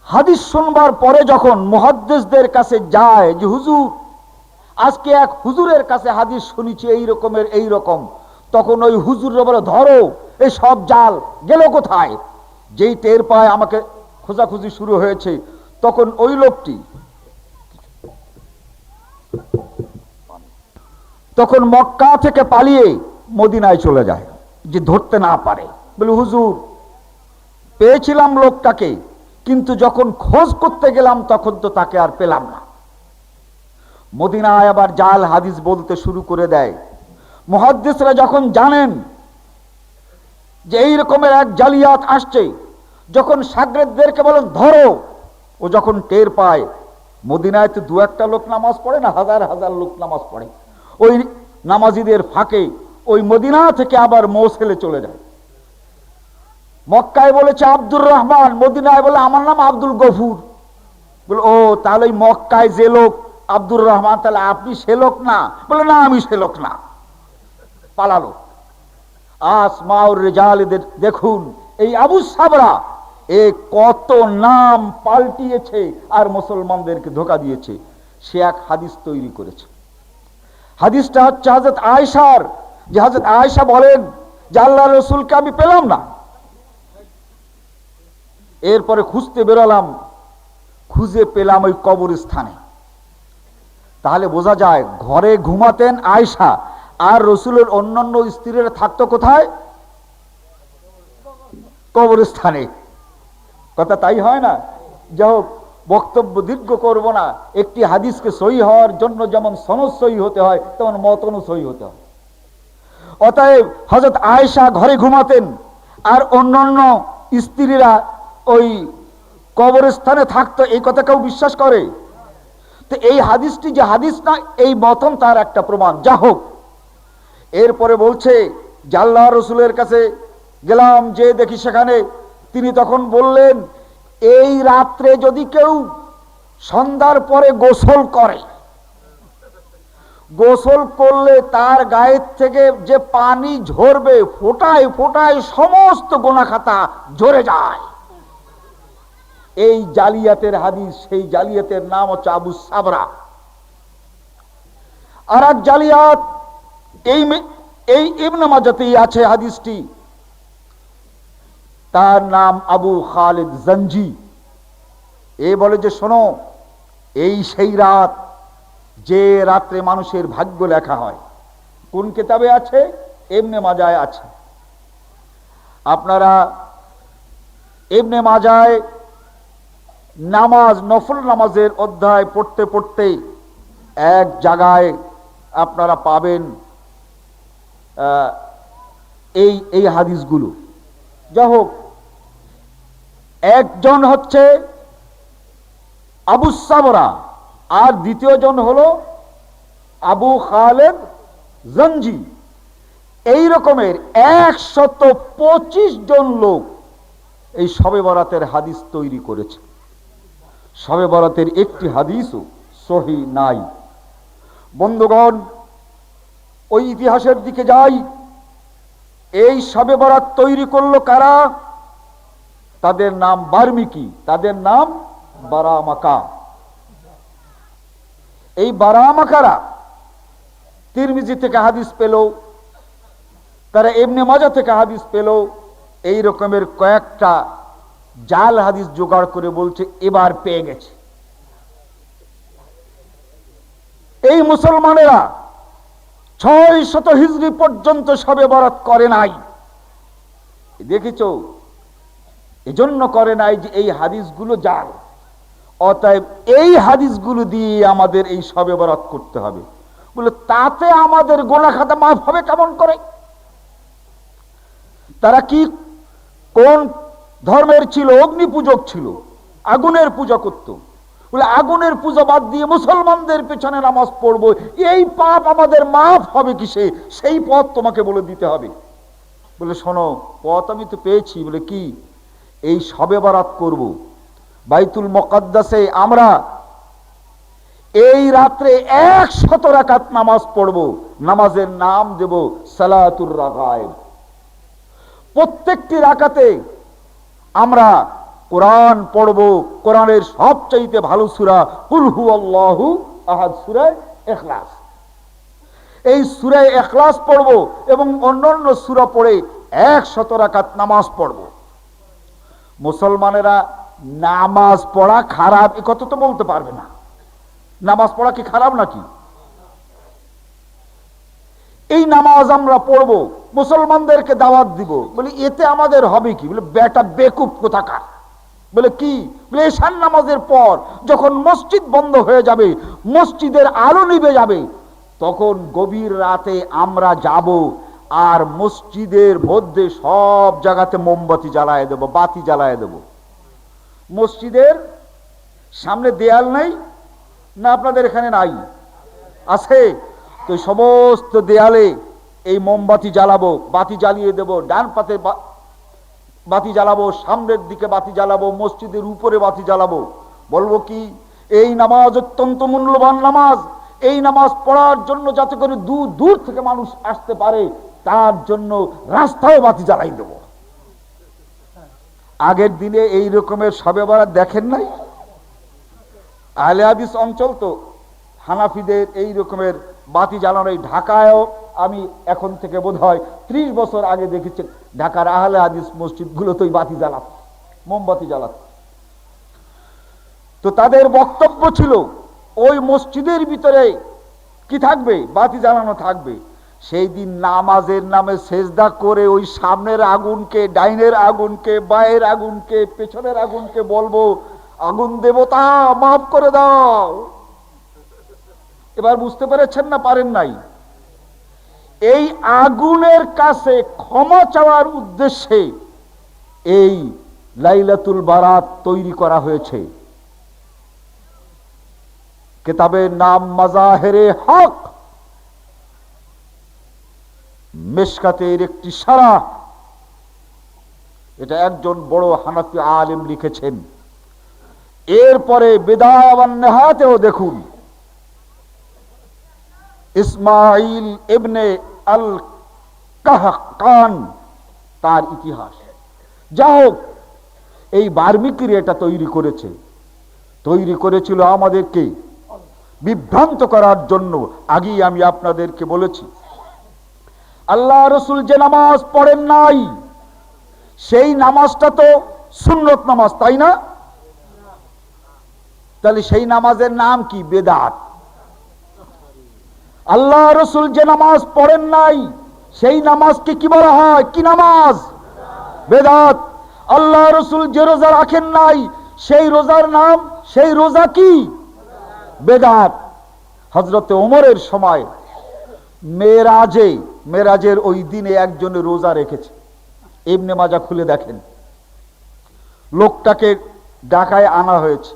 হাদিস শুনবার পরে যখন মুহাদ্দিসদের কাছে যায় যে হুজুর আজকে এক হুজুরের কাছে হাদিস শুনেছি এই রকম, তখন ওই হুজুর বলে ধরো এই সব জাল, গেল কোথায়? যেই টের পায় আমাকে খোঁজাখুঁজি শুরু হয়েছে, তখন ওই লোকটি তখন মক্কা থেকে পালিয়ে মদিনায় চলে যায়, যে ধরতে না পারে। বলে হুজুর পেয়েছিলাম লোকটাকে, কিন্তু যখন খোঁজ করতে গেলাম তখন তো তাকে আর পেলাম না। মদিনায় আবার জাল হাদিস বলতে শুরু করে দেয়। মুহাদ্দিসরা যখন জানেন যে এই রকমের এক জালিয়াত আসছে, যখন শাগরেদদেরকে বলেন ধরো, ও যখন টের পায় মদিনায় তো 2-1টা লোক নামাজ পড়ে না, হাজার হাজার লোক নামাজ পড়ে, ওই নামাজিদের ফাঁকে ওই মদিনা থেকে আবার মৌসেলে চলে যায়। মক্কায় বলেছে আব্দুর রহমান, মদিনায় বলে আমার নাম আব্দুল গফুর। বলে ও তাহলে মক্কায় যে লোক আব্দুর রহমান, তাহলে আপনি সে লোক না? বলে না, আমি সে লোক না। পালালো। আসমাউর রিজালদের দেখুন, এই আবু সাবরা এ কত নাম পাল্টিয়েছে আর মুসলমানদেরকে ধোঁকা দিয়েছে। সে এক হাদিস তৈরি করেছে। হাদিসটা হচ্ছে হযরত আয়েশার, যে হযরত আয়েশা বলেন যে আল্লাহ রাসূলকে আমি পেলাম না। এরপরে খুঁজতে বেরোলাম, খুঁজে পেলাম ওই কবরস্থানে। তাহলে বোঝা যায় ঘরে ঘুমাতেন আয়েশা, আর রাসূলের অন্যান্য স্ত্রীরা থাকতো কোথায়? কবরস্থানে। কথা তাই হয় না? যাই হোক, বক্তব্য দীর্ঘ করব না। একটি হাদিসকে সহি হওয়ার জন্য যেমন সনদ সহি হতে হয়, তেমন মতনও সহি হতে হয়। অতএব হযরত আয়েশা ঘরে ঘুমাতেন, আর অন্যান্য স্ত্রীরা ওই কবরস্থানে থাকতো। এই কথা কেউ বিশ্বাস করে? তো এই হাদিসটি যে হাদিস না, এই মতন তার একটা প্রমাণ। যা হোক, এরপরে বলছে যে আল্লাহ রাসূলের কাছে গেলাম, যে দেখি সেখানে তিনি তখন বললেন এই রাত্রে যদি কেউ সন্ধ্যার পরে গোসল করে, গোসল করলে তার গায়ের থেকে যে পানি ঝরবে, ফোঁটায় ফোঁটায় সমস্ত গুনাহ খাতা ঝরে যায়। এই জালিয়াতের হাদিস, সেই জালিয়াতের নাম হচ্ছে আবু সাবরা। আর এক জালিয়াত এই ইবনে মাজাতেই আছে হাদিসটি। তার নাম আবু খালিদ জঞ্জি। এ বলে যে শোনো, এই সেই রাত যে রাত্রে মানুষের ভাগ্য লেখা হয়। কোন কিতাবে আছে? ইবনে মাজায় আছে। আপনারা ইবনে মাজায় নামাজ, নফল নামাজের অধ্যায় পড়তে পড়তে এক জায়গায় আপনারা পাবেন এই হাদিসগুলো। যাই হোক, একজন হচ্ছে আবু সাবরা আর দ্বিতীয় জন হলো আবু খালেদ জঞ্জি। এই রকমের 125 জন লোক এই শবে বরাতের হাদিস তৈরি করেছে। শবে বরাতের একটি হাদিসও সহি নাই। বন্ধুগণ, ওই ইতিহাসের দিকে যাই। এই শবে বরাত তৈরি করলো কারা? তাদের নাম বার্মিকি, তাদের নাম বারামাকা। এই বারামাকারা তিরমিজি থেকে হাদিস পেল, তারা ইবনে মাজাহ থেকে হাদিস পেল। এই রকমের কয়েকটা জাল হাদিস জোগাড় করে বলছে এবার পেয়ে গেছে। এই মুসলমানেরা 600 হিজরি পর্যন্ত শবে বরাত করে নাই। দেখেছো? এজন্য করে নাই যে এই হাদিসগুলো জাল। অতএব এই হাদিসগুলো দিয়ে আমাদের এই শবে বরাত করতে হবে। বলে তাতে আমাদের গোনা খাতা মাফ হবে কেমন করে? তারা কি কোন ধর্মের ছিল? অগ্নি পূজক ছিল, আগুনের পূজা করত। বলে আগুনের পূজা বাদ দিয়ে মুসলমানদের পেছনে নামাজ পড়বো, এই পাপ আমাদের মাফ হবে কিসে? সেই পথ তোমাকে বলে দিতে হবে। বলে শোনো, পথ আমি তো পেয়েছি। বলে কি? এই শবে বরাত করব, বাইতুল মুকাদ্দাসে আমরা এই রাত্রে 100 রাকাত নামাজ পড়ব। নামাজের নাম দেব সালাতুর রাগায়েব। প্রত্যেকটি রাকাতে আমরা কোরআন পড়ব। কোরআনের সবচাইতে ভালো সূরা কুল হুয়াল্লাহু আহাদ, সূরা ইখলাস। এই সূরা ইখলাস পড়ব এবং অন্যান্য সূরা পড়ে 100 রাকাত নামাজ পড়ব। মুসলমানেরা নামাজ পড়া খারাপ এ কথা তো বলতে পারবে না। নামাজ পড়া কি খারাপ নাকি? এই নামাজ আমরা পড়ব, মুসলমানদেরকে দাওয়াত দিব। বলে এতে আমাদের হবে কি? বলে বেটা বেকুব কোথাকার। বলে কি? বলে এশার নামাজের পর যখন মসজিদ বন্ধ হয়ে যাবে, মসজিদের আলো নিভে যাবে, তখন গভীর রাতে আমরা যাব আর মসজিদের মধ্যে সব জায়গাতে মোমবাতি জ্বালায় দেব, বাতি জ্বালায় দেব। মসজিদের সামনে দেয়াল নাই না? আপনাদের এখানে নাই? আছে তো। সমস্ত দেয়ালে এই মোমবাতি জ্বালাবো, বাতি জ্বালিয়ে দেব। ডান পাতে বাতি জ্বালাবো, সামনের দিকে বাতি জ্বালাবো, মসজিদের উপরে বাতি জ্বালাবো। বলবো কি? এই নামাজ অত্যন্ত মূল্যবান নামাজ। এই নামাজ পড়ার জন্য যাতে করে দূর দূর থেকে মানুষ আসতে পারে, তার জন্য রাস্তায় বাতি জ্বালাই দেব। আগের দিনে এই রকমের শবে বরাত দেখেন নাই? আহলে হাদিস অঞ্চল তো, হানাফিদের এই রকমের বাতি জ্বালানো। এই ঢাকায়ও আমি এখন থেকে বোধহয় 30 বছর আগে দেখেছি, ঢাকার আহলে হাদিস মসজিদগুলো তো বাতি জ্বালাত, মোমবাতি জ্বালাত। তো তাদের বক্তব্য ছিল ওই মসজিদের ভিতরে কি থাকবে? বাতি জ্বালানো থাকবে। সেই দিন নামাজের নামে সেজদা করে ওই সামনের আগুনকে, ডাইনের আগুনকে, বায়ের আগুনকে, পেছনের আগুনকে বলবো, আগুন দেবতা মাফ করে দাও। এবার বুঝতে পেরেছেন না পারেন নাই? এই আগুনের কাছে ক্ষমা চাওয়ার উদ্দেশ্যে এই লাইলাতুল বারাত তৈরি করা হয়েছে। কিতাবের নাম মাজাহেরে হক, মেশকাতের একটি সারাহ। এটা একজন বড় হানাফি আলেম লিখেছেন। এরপরে বিদায়া ওয়ান নিহায়াতেও দেখুন, ইসমাইল ইবনে আল কাহকান তার ইতিহাস। যা হোক, এই বার্মিকির এটা তৈরি করেছে, তৈরি করেছিল আমাদেরকে বিভ্রান্ত করার জন্য। আগেই আমি আপনাদেরকে বলেছি, আল্লাহ রসুল যে নামাজ পড়েন নাই, সেই নামাজটা তো সুন্নত নামাজ, তাই না? তাহলে সেই নামাজের নাম কি? বেদাত। আল্লাহ রসুল যে নামাজ পড়েন নাই সেই নামাজকে কি বলা হয়? কি নামাজ? বেদাত। আল্লাহ রসুল যে রোজা রাখেন নাই সেই রোজার নাম, সেই রোজা কি? বেদাত। হযরতে ওমরের সময় মেরাজের ওই দিনে একজনে রোজা রেখেছে। ইবনে মাজাহ খুলে দেখেন, লোকটাকে ঢাকায় আনা হয়েছে।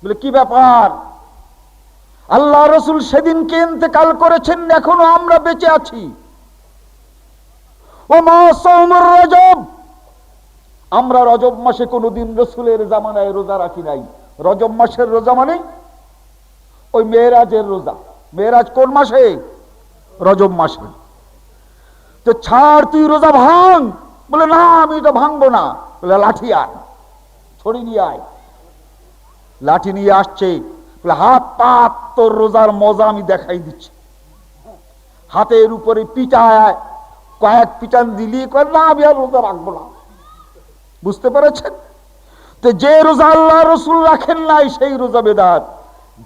বলে কি ব্যাপার? আল্লাহ রসুল সেদিনকে ইন্তেকাল করেছেন, এখনো আমরা বেঁচে আছি। ও মা সাওমুর রজব, আমরা রজব মাসে কোনোদিন রসুলের জামানায় রোজা রাখি নাই। রজব মাসের রোজা মানে ওই মেরাজের রোজা। মেরাজ কোন মাসে? রজব মাসে। তো ছাড়, তুই রোজা ভাঙ। বলে না, আমি এটা ভাঙবো না। বলে লাঠি আয়, ছড়ি নিয়ে আয়। লাঠি নিয়ে আসছে। বলে হাত পাত, তোর রোজার মজা আমি দেখাই দিচ্ছি। হাতের উপরে পিটায়, কয়েক পিটান দিলি, কয় না আমি আর রোজা রাখবো না। বুঝতে পেরেছেন? তো যে রোজা আল্লাহ রসুল রাখেন নাই সেই রোজা বেদাত।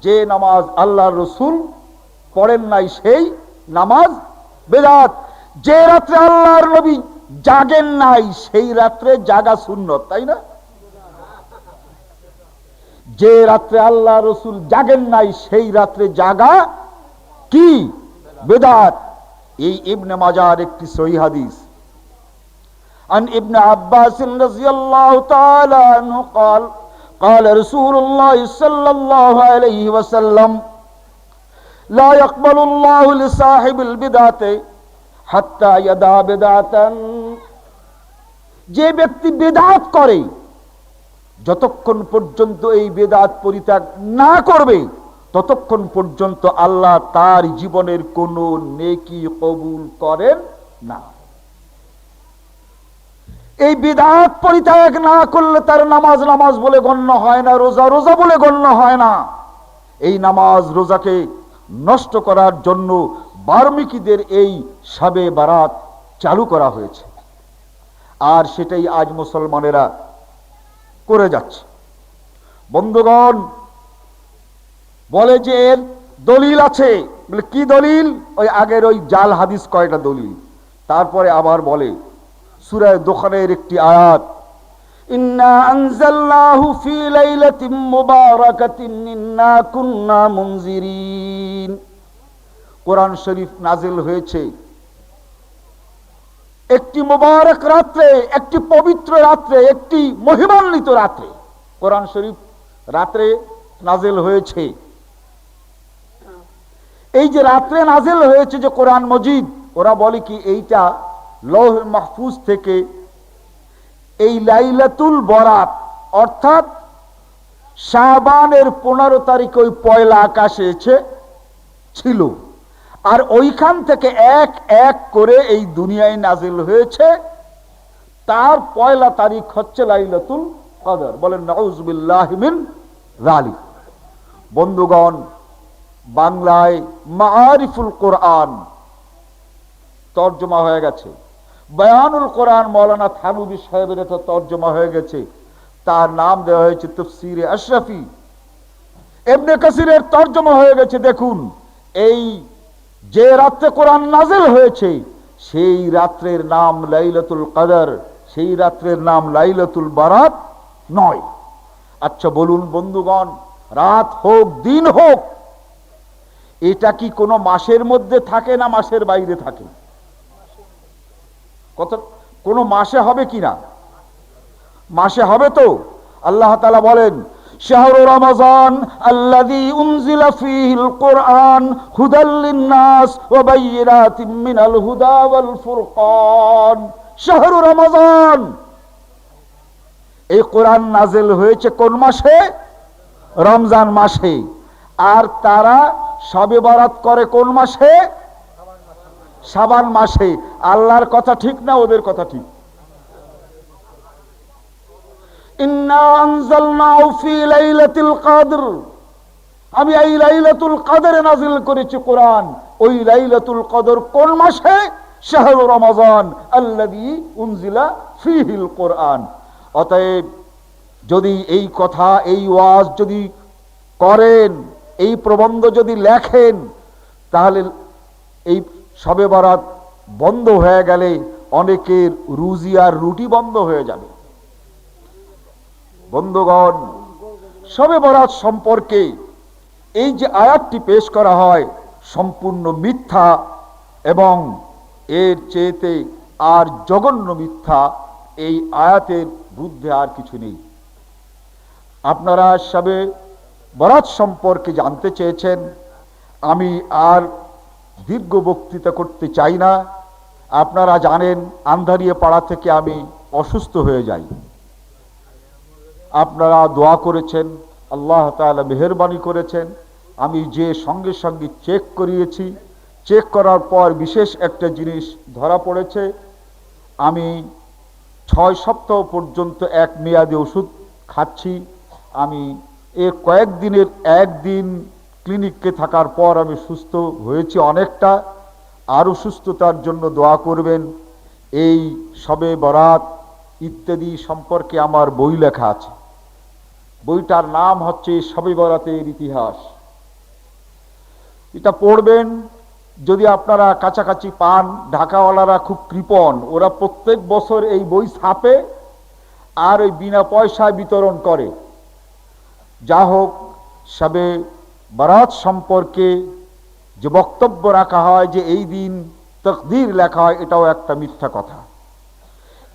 যে নামাজ আল্লাহ রসুল পড়েন নাই সেই নামাজ বেদাত। যে রাত্রে আল্লাহর নবী জাগেন নাই সেই রাত্রে জাগা সুন্নত, তাই না? যে রাত্রে আল্লাহ রসুল জাগেন নাই সেই রাত্রে জাগা কি? বেদাত। এই ইবনে মাজাহর একটি সহিহ হাদিস। عن ابن عباس رضي الله تعالى عنه قال قال رسول الله صلى الله عليه وسلم لا يقبل الله لصاحب البدعة حتى يدع بدعة। যে ব্যক্তি বেদাত করে যতক্ষণ পর্যন্ত এই বেদাত পরিত্যাগ না করবে ততক্ষণ পর্যন্ত আল্লাহ তার জীবনের কোনো নেকি কবুল করেন না। এই বিদআত পরিত্যাগ না করলে তার নামাজ নামাজ বলে গণ্য হয় না, রোজা রোজা বলে গণ্য হয় না। এই নামাজ রোজাকে নষ্ট করার জন্য বার্মিকিদের এই শবে বারাত চালু করা হয়েছে, আর সেটাই আজ মুসলমানেরা করে যাচ্ছে। বন্ধুগণ, বলে যে এর দলিল আছে। বলে কি দলিল? ওই আগের ওই জাল হাদিস কয়টা দলিল। তারপরে আবার বলে সূরা দুখানের একটি আয়াত, ইন্না আনজালনাহু ফি লাইলাতিন মুবারাকাতিন ইন্না কুন্না মুনজিরিন। কোরআন শরীফ নাজিল হয়েছে একটি মুবারক রাত্রে, একটি পবিত্র রাত্রে, একটি মহিমান্বিত রাত্রে। কোরআন শরীফ রাত্রে নাজিল হয়েছে। এই যে রাত্রে নাজিল হয়েছে যে কোরআন মজিদ, ওরা বলে কি এইটা লৌহ মাহফুজ থেকে এই লাইলাতুল বরাত অর্থাৎ শাবানের 15 তারিখে ওই পয়লা আকাশে এসে ছিল, আর ওইখান থেকে এক এক করে এই দুনিয়ায় নাজিল হয়েছে। তার পয়লা তারিখ হচ্ছে লাইলাতুল কদর। বলেন নাউযুবিল্লাহি মিন যালিক। বন্ধুগণ, বাংলায় মাআরিফুল কোরআন তর্জমা হয়ে গেছে। বয়ানুল কোরআন মৌলানা থানভী সাহেবের এটা তর্জমা হয়ে গেছে। তার নাম দেওয়া হয়েছে তাফসীরে আশরাফি। ইবনে কাসিরের তর্জমা হয়ে গেছে। দেখুন, এই যে রাত্রে কোরআন নাজিল হয়েছে সেই রাত্রের নাম লাইলাতুল কদর, সেই রাত্রের নাম লাইলাতুল বারাত নয়। আচ্ছা বলুন বন্ধুগণ, রাত হোক দিন হোক, এটা কি কোনো মাসের মধ্যে থাকে না মাসের বাইরে থাকে? কত কোন মাসে হবে কিনা? মাসে হবে তো। আল্লাহ তাআলা বলেন শাহরু রমাজান আল্লাযী উনজিলা ফীহিল কুরআন হুদাল লিন-নাস ওয়া বায়্যিনাতিম মিনাল হুদা ওয়াল ফুরকান। শাহরু রমাজান, এই কোরআন নাজিল হয়েছে কোন মাসে? রমজান মাসে। আর তারা শবে বরাত করে কোন মাসে? শাবান মাসে। আল্লাহর কথা ঠিক না ওদের কথা ঠিক? ইন্না আনজালনাহু ফি লাইলাতুল কদর, আমি এই লাইলাতুল কদরে নাজিল করেছি কোরআন। ওই লাইলাতুল কদর কোন মাসে? শাহরু রমাজান আল্লাযী উনজিলা ফীহিল কুরআন। অতএব যদি এই কথা, এই ওয়াজ যদি করেন, এই প্রবন্ধ যদি লেখেন, তাহলে এই শবে বরাত বন্ধ হয়ে গেলে অনেকের রুজি আর রুটি বন্ধ হয়ে যাবে। বন্ধুগণ, শবে বরাত সম্পর্কে এই যে আয়াতটি পেশ করা হয় সম্পূর্ণ মিথ্যা, এবং এর চেয়েতে আর জঘন্য মিথ্যা এই আয়াতের বিরুদ্ধে আর কিছু নেই। আপনারা শবে বরাত সম্পর্কে জানতে চেয়েছেন, আমি আর দীর্ঘ বক্তৃতা করতে চাই না। আপনারা জানেন আন্ধারিয়া পাড়া থেকে আমি অসুস্থ হয়ে যাই। আপনারা দোয়া করেছেন, আল্লাহ তাআলা মেহেরবানি করেছেন। আমি যে সঙ্গে সঙ্গে চেক করিয়েছি, চেক করার পর বিশেষ একটা জিনিস ধরা পড়েছে। আমি 6 সপ্তাহ পর্যন্ত এক মেয়াদী ওষুধ খাচ্ছি। আমি এর কয়েকদিনের একদিন ক্লিনিকে থাকার পর আমি সুস্থ হয়েছি অনেকটা। আরও সুস্থতার জন্য দোয়া করবেন। এই শবে বরাত ইত্যাদি সম্পর্কে আমার বই লেখা আছে। বইটার নাম হচ্ছে শবে বরাতের ইতিহাস। এটা পড়বেন যদি আপনারা কাছাকাছি পান। ঢাকাওয়ালারা খুব কৃপণ, ওরা প্রত্যেক বছর এই বই ছাপে আর ওই বিনা পয়সায় বিতরণ করে। যা হোক, শবে বরাত সম্পর্কে যে বক্তব্য রাখা হয় যে এই দিন তাকদীর লেখা হয়, এটাও একটা মিথ্যা কথা।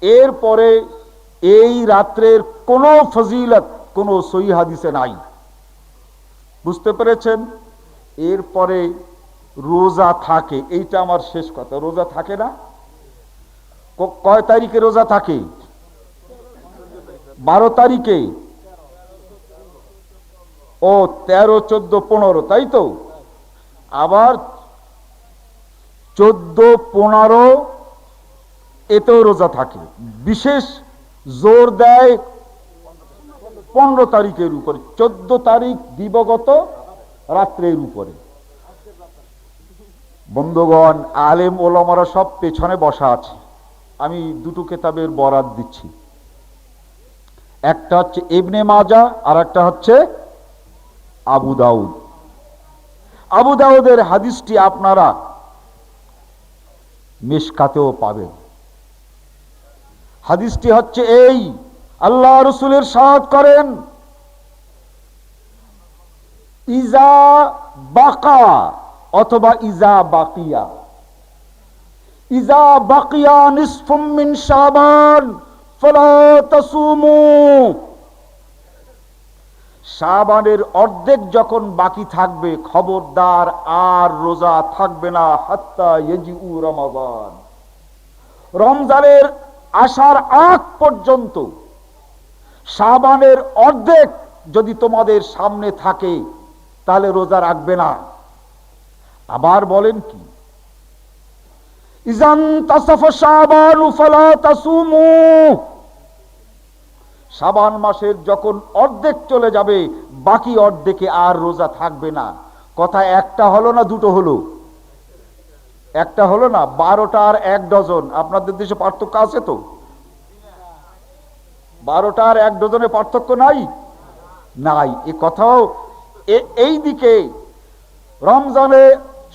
এরপরে এই রাত্রের কোনো ফজিলত কোনো সহিহ হাদিসে নাই। বুঝতে পেরেছেন? এরপরে রোজা থাকে, এইটা আমার শেষ কথা। রোজা থাকে না? কয় তারিখে রোজা থাকে? 12 তারিখে। ও 13, 14, 15, তাই তো? আবার 14, 15 এতেও রোজা থাকে। বিশেষ জোর দেয় 15 তারিখের উপরে, 14 তারিখ দিবগত রাত্রের উপরে। বন্ধুগণ, আলেম ওলামারা সব পেছনে বসা আছে। আমি দুটো কিতাবের বরাত দিচ্ছি, একটা হচ্ছে ইবনে মাজা আর একটা হচ্ছে আবু দাউদ। আবু দাউদের হাদিসটি আপনারা মিশকাতেও পাবেন। হাদিসটি হচ্ছে এই, আল্লাহ রাসূলের ইরশাদ করেন, ইজা বাকা অথবা ইজা বাকিয়া, ইজা বাকিয়া নিসফুম মিন শাবান ফালা তাসুমু। শাবানের অর্ধেক যখন বাকি থাকবে, খবরদার আর রোজা থাকবে না, হাত্তা ইয়াজিউ রমাদান। রমজানের আসার আগ পর্যন্ত শাবানের অর্ধেক যদি তোমাদের সামনে থাকে তাহলে রোজা রাখবে না। আবার বলেন কি, ইজান তাসাফা শাবান ফালা তাসুমু। শাবান মাসের যখন অর্ধেক চলে যাবে, বাকি অর্ধেকে আর রোজা থাকবে না। কথা একটা হলো না দুটো হলো? একটা হলো না। 12টা আর 1 ডজন। আপনাদের দেশে পার্থক্য আছে তো? 12টা আর 1 ডজনের পার্থক্য নাই? নাই। এ কথাও এই দিকে রমজানে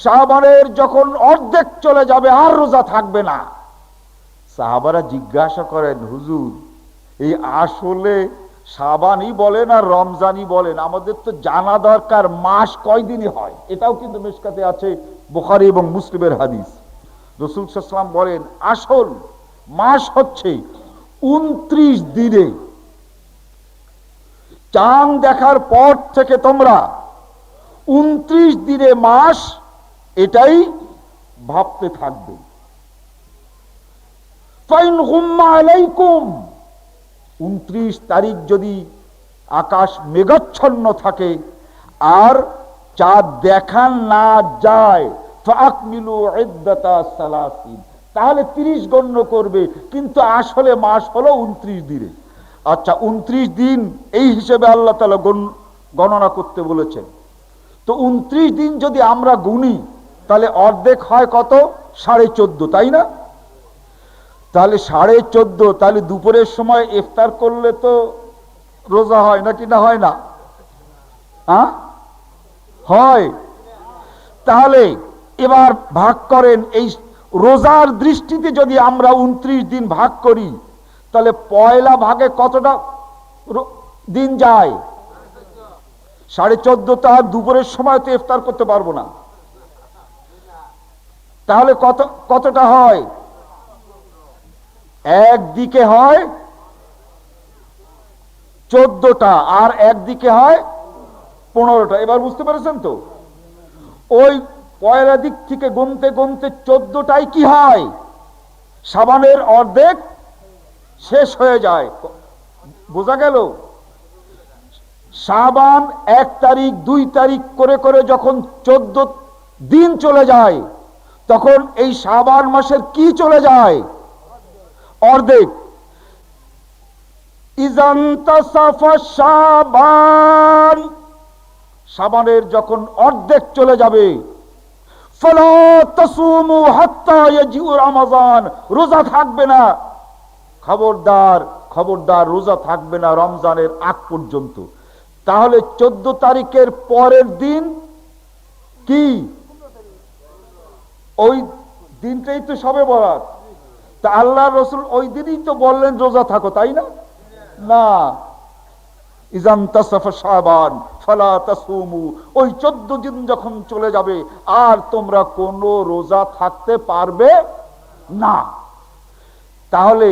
শাবানের যখন অর্ধেক চলে যাবে আর রোজা থাকবে না। সাহাবারা জিজ্ঞাসা করেন, হুজুর এই আসলে শাবানই বলেন আর রমজানই বলেন, আমাদের তো জানা দরকার মাস কয়দিনই হয়। এটাও কিন্তু মিশকাতে আছে, বুখারী এবং মুসলিমের হাদিস। রাসূল সাল্লাল্লাহু আলাইহি ওয়াসাল্লাম বলেন, আসল মাস হচ্ছে 29 দিনে। চাঁদ দেখার পর থেকে তোমরা 29 দিনে মাস, এটাই ভাবতে থাকবে। ফাইন গুম্মা আলাইকুম, 29 তারিখ যদি আকাশ মেঘাচ্ছন্ন থাকে আর চাঁদ দেখা না যায়, ফাকমিলু ইদ্দাতা সালাসিন, তাহলে 30 গণ্য করবে, কিন্তু আসলে মাস হলো 29 দিনে। আচ্ছা, 29 দিন এই হিসেবে আল্লাহ তাআলা গণনা করতে বলেছেন। তো 29 দিন যদি আমরা গুনি তাহলে অর্ধেক হয় কত? 14.5, তাই না? তাহলে 14.5, তাহলে দুপুরের সময় ইফতার করলে তো রোজা হয় নাকি না হয় না? হয়। তাহলে এবার ভাগ করেন, এই রোজার দৃষ্টিতে যদি আমরা 29 দিন ভাগ করি, তাহলে পয়লা ভাগে কতটা দিন যায়? 14.5। তার দুপুরের সময় তো ইফতার করতে পারবো না, তাহলে কতটা হয়? একদিকে হয় 14টা আর একদিকে হয় 15টা। এবার বুঝতে পেরেছেন তো? ওই পয়লা দিক থেকে গুনতে গুনতে 14টাই কি হয়? শাবানের অর্ধেক শেষ হয়ে যায়। বোঝা গেল? শাবান 1 তারিখ 2 তারিখ করে করে যখন 14 দিন চলে যায়, তখন এই শাবান মাসের কি চলে যায়? অর্ধেক। শাবান, শাবানের যখন অর্ধেক চলে যাবে, ফালা তাসুমু হাত্তা ইয়াজিউ রমাজান, রোজা থাকবে না, খবরদার খবরদার, রোজা থাকবে না রমজানের আগ পর্যন্ত। তাহলে 14 তারিখের পরের দিন কি? ওই দিনটাই তো শবে বরাত। তা আল্লাহ রসুল ওই দিনই তো বললেন রোজা থাকো, তাই না? না, ইজান তাসাফা শাবান ফালা তাসুমু, ওই 14 দিন যখন চলে যাবে আর তোমরা কোনো রোজা থাকতে পারবে না। তাহলে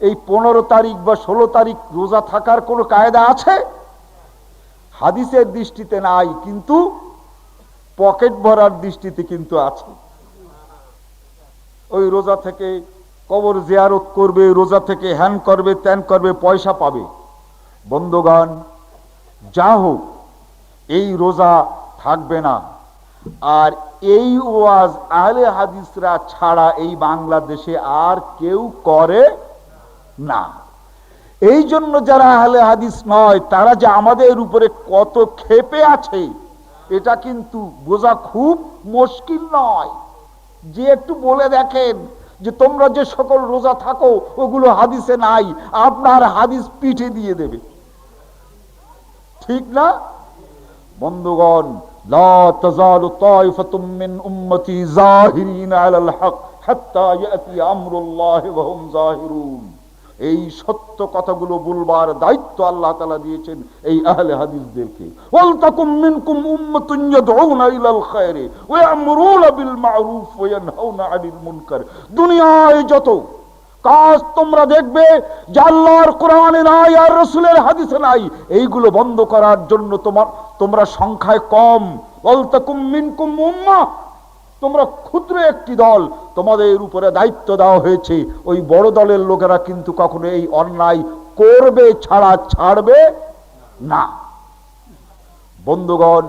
এই 15 তারিখ বা 16 তারিখ রোজা থাকার কোনো কায়দা আছে? হাদিসের দৃষ্টিতে নাই, কিন্তু পকেট ভরার দৃষ্টিতে কিন্তু আছে। ওই রোজা থেকে কবর জিয়ারত করবে, রোজা থেকে হ্যান করবে ত্যান করবে, পয়সা পাবে। বন্ধুগণ, যা হোক, এই রোজা থাকবে না। আর এই ওয়াজ আহলে হাদিসরা ছাড়া এই বাংলাদেশে আর কেউ করে না। এই জন্য যারা আহলে হাদিস নয়, তারা যে আমাদের উপরে কত ক্ষেপে আছে, এটা কিন্তু বোঝা খুব মুশকিল নয়। যে একটু বলে দেখেন যে তোমরা যে সকল রোজা থাকো ওগুলো হাদিসে নাই, আপনার হাদিস পিঠে দিয়ে দেবে, ঠিক না? বন্ধুগণ, লা তাজালু তাইফাতুম মিন উম্মতি যাহিরিনা আলাল হক হাত্তা ইয়াতি আমরুল্লাহি ওয়া হুম যাহিরুন। এই সত্য কথাগুলো বলবার দায়িত্ব আল্লাহ তাআলা দিয়েছেন এই আহলে হাদিসদেরকে। ওয়াল তাকুম মিনকুম উম্মাতুন ইয়াদউনা ইলাল খায়রি ওয়া ইয়ামুরুনা বিল মা'রুফ ওয়া ইয়ানহাউনা আনিল মুনকার। দুনিয়ায় যত কাজ তোমরা দেখবে যে আল্লাহর কোরআনে নাই আর রাসূলের হাদিসে নাই, এইগুলো বন্ধ করার জন্য তোমরা সংখ্যায় কম। ওয়াল তাকুম মিনকুম উম্মাহ, তোমরা ক্ষুদ্র একটি দল, তোমাদের উপরে দায়িত্ব দেওয়া হয়েছে। ওই বড় দলের লোকেরা কিন্তু কখনো এই অন্যায় করবে ছাড়া ছাড়বে না। বন্ধুগণ,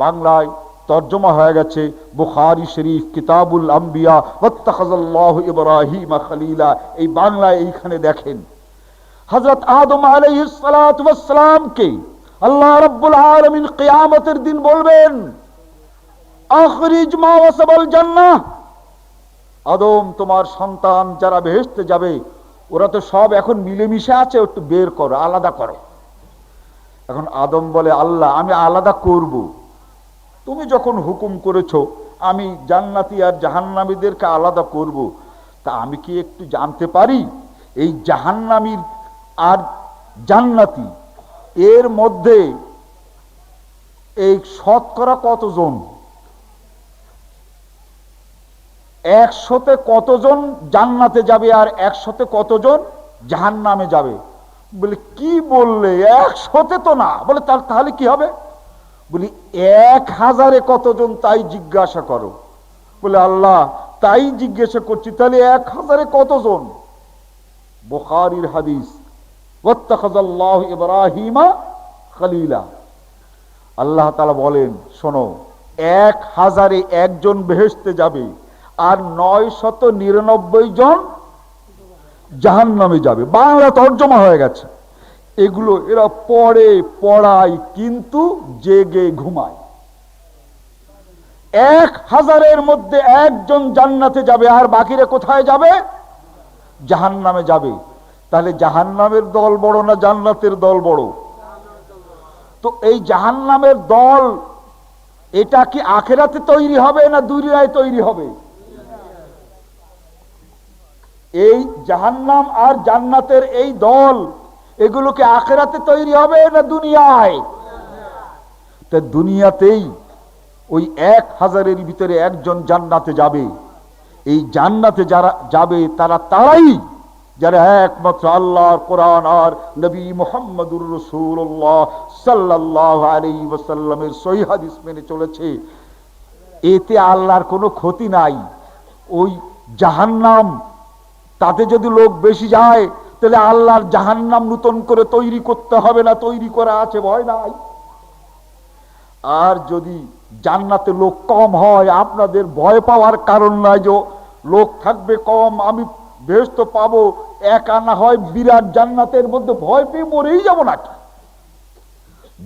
বাংলায় তর্জমা হয়ে গেছে বুখারী শরীফ কিতাবুল আম্বিয়া ওয়াত্তাখাযাল্লাহু ইব্রাহিম খলিলা। এই বাংলায় এইখানে দেখেন, হযরত আদম আলাইহিস সালাতু ওয়াস সালামকে আল্লাহ রাব্বুল আলামিন কিয়ামতের দিন বলবেন, আখরিজ মা ওয়াসাবাল জান্নাহ, আদম তোমার সন্তান যারা বেহেশতে যাবে ওরা তো সব এখন মিলেমিশে আছে, একটু বের করো, আলাদা করো। এখন আদম বলে, আল্লাহ আমি আলাদা করব, তুমি যখন হুকুম করেছো আমি জান্নাতি আর জাহান্নামীদেরকে আলাদা করব, তা আমি কি একটু জানতে পারি এই জাহান্নামীর আর জান্নাতি এর মধ্যে এই শতকরা কতজন, 100তে কতজন জান্নাতে যাবে আর 100তে কতজন জাহান্নামে যাবে? বলে কি বললে, 100তে তো না। বলে তাহলে কি হবে? বলি 1000-এ কতজন তাই জিজ্ঞাসা করো। বলে আল্লাহ তাই জিজ্ঞাসা করছি, তাহলে 1000-এ কতজন? বুখারীর হাদিস, ওয়াত্তাখাযাল্লাহু ইব্রাহিমা খলিলা। আল্লাহ তাআলা বলেন, শোনো, 1000-এ একজন বেহেশতে যাবে আর 999 জন জাহান্নামে যাবে। বাংলা তর্জমা হয়ে গেছে। এগুলো এরা পড়ে পড়ায় কিন্তু জেগে ঘুমায়। 1000-এর মধ্যে একজন জান্নাতে যাবে, আর বাকিরা কোথায় যাবে? জাহান্নামে যাবে। তাহলে জাহান্নামের দল বড় না জান্নাতের দল বড়? তো এই জাহান্নামের দল এটা কি আখেরাতে তৈরি হবে না দুনিয়ায় তৈরি হবে? এই জাহান্নাম আর জান্নাতের এই দল এগুলোকে আখেরাতে তৈরি হবে না দুনিয়ায়? তা দুনিয়াতেই ওই 1000-এর ভিতরে একজন জান্নাতে যাবে। এই জান্নাতে যারা যাবে তারাই যারা একমাত্র আল্লাহর কোরআন আর নবী মুহাম্মদুর রাসূলুল্লাহ সাল্লাল্লাহু আলাইহি ওয়াসাল্লামের সহিহ হাদিস মেনে চলেছে। এতে আল্লাহর কোনো ক্ষতি নাই। ওই জাহান্নাম তাতে যদি লোক বেশি যায় তাহলে আল্লাহর জাহান্নাম নতুন করে তৈরি করতে হবে না, তৈরি করা আছে, ভয় নাই। আর যদি জান্নাতে লোক কম হয়, আপনাদের ভয় পাওয়ার কারণ নাই যে লোক থাকবে কম, আমি বেহেশত পাবো, একা না হয় বিরাট জান্নাতের মধ্যে ভয় পেয়ে মরেই যাব নাকি,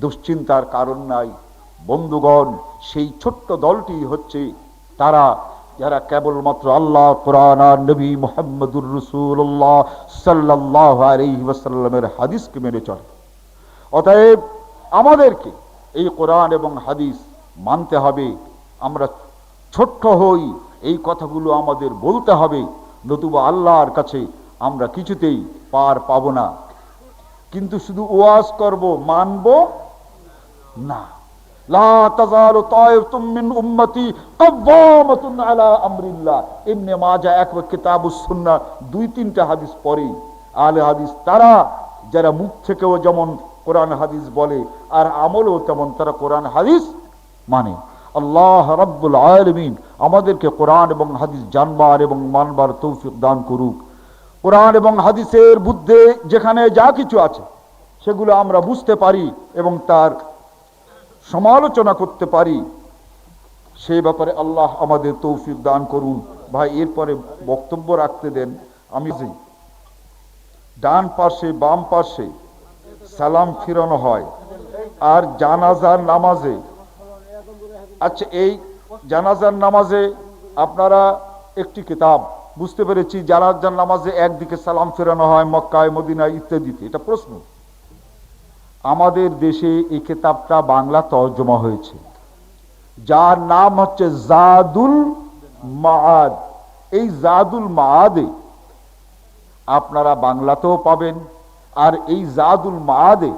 দুশ্চিন্তার কারণ নাই। বন্ধুগণ, সেই ছোট্ট দলটি হচ্ছে তারা যারা কেবলমাত্র আল্লাহ কোরআন আর নবী মুহাম্মদুর রাসূলুল্লাহ সাল্লাল্লাহু আলাইহি ওয়াসাল্লামের হাদিসকে মেনে চলে। অতএব আমাদেরকে এই কোরআন এবং হাদিস মানতে হবে। আমরা ছোট্ট হই, এই কথাগুলো আমাদের বলতে হবে, নতুবা আল্লাহর কাছে আমরা কিছুতেই পার পাবো না। কিন্তু শুধু ওয়াজ করব, মানব না। লা তাযালু তায়ফাতুম মিন উম্মতি কাওয়ামাতুন আলা আমরিল্লাহ, ইবনে মাজাহ এক কিতাবুস সুন্নাহ 2-3টা হাদিস পড়ে। আহলে হাদিস তারা যারা মুখ থেকেও যেমন কোরআন হাদিস বলে আর আমলও তেমন তারা কোরআন হাদিস মানে। আল্লাহ রাব্বুল আলামিন আমাদেরকে কোরআন এবং হাদিস জানবার এবং মানবার তৌফিক দান করুক। কোরআন এবং হাদিসের মধ্যে যেখানে যা কিছু আছে সেগুলো আমরা বুঝতে পারি এবং তার সমালোচনা করতে পারি, সেই ব্যাপারে আল্লাহ আমাদের তৌফিক দান করুন। ভাই, এরপরে বক্তব্য রাখতে দেন। আমি ডান পাশে বাম পাশে সালাম ফিরানো হয় আর জানাজার নামাজে, আচ্ছা এই জানাজার নামাজে আপনারা একটি কিতাব বুঝতে পেরেছি, জানাজার নামাজে একদিকে সালাম ফেরানো হয় মক্কায় মদিনায় ইত্যাদিতে, এটা প্রশ্ন। আমাদের দেশে এই কিতাবটা বাংলা তর্জমা হয়েছে, যার নাম হচ্ছে জাদুল মাআদ। এই জাদুল মাআদে আপনারা বাংলাতেও পাবেন আর এই জাদুল মাআদে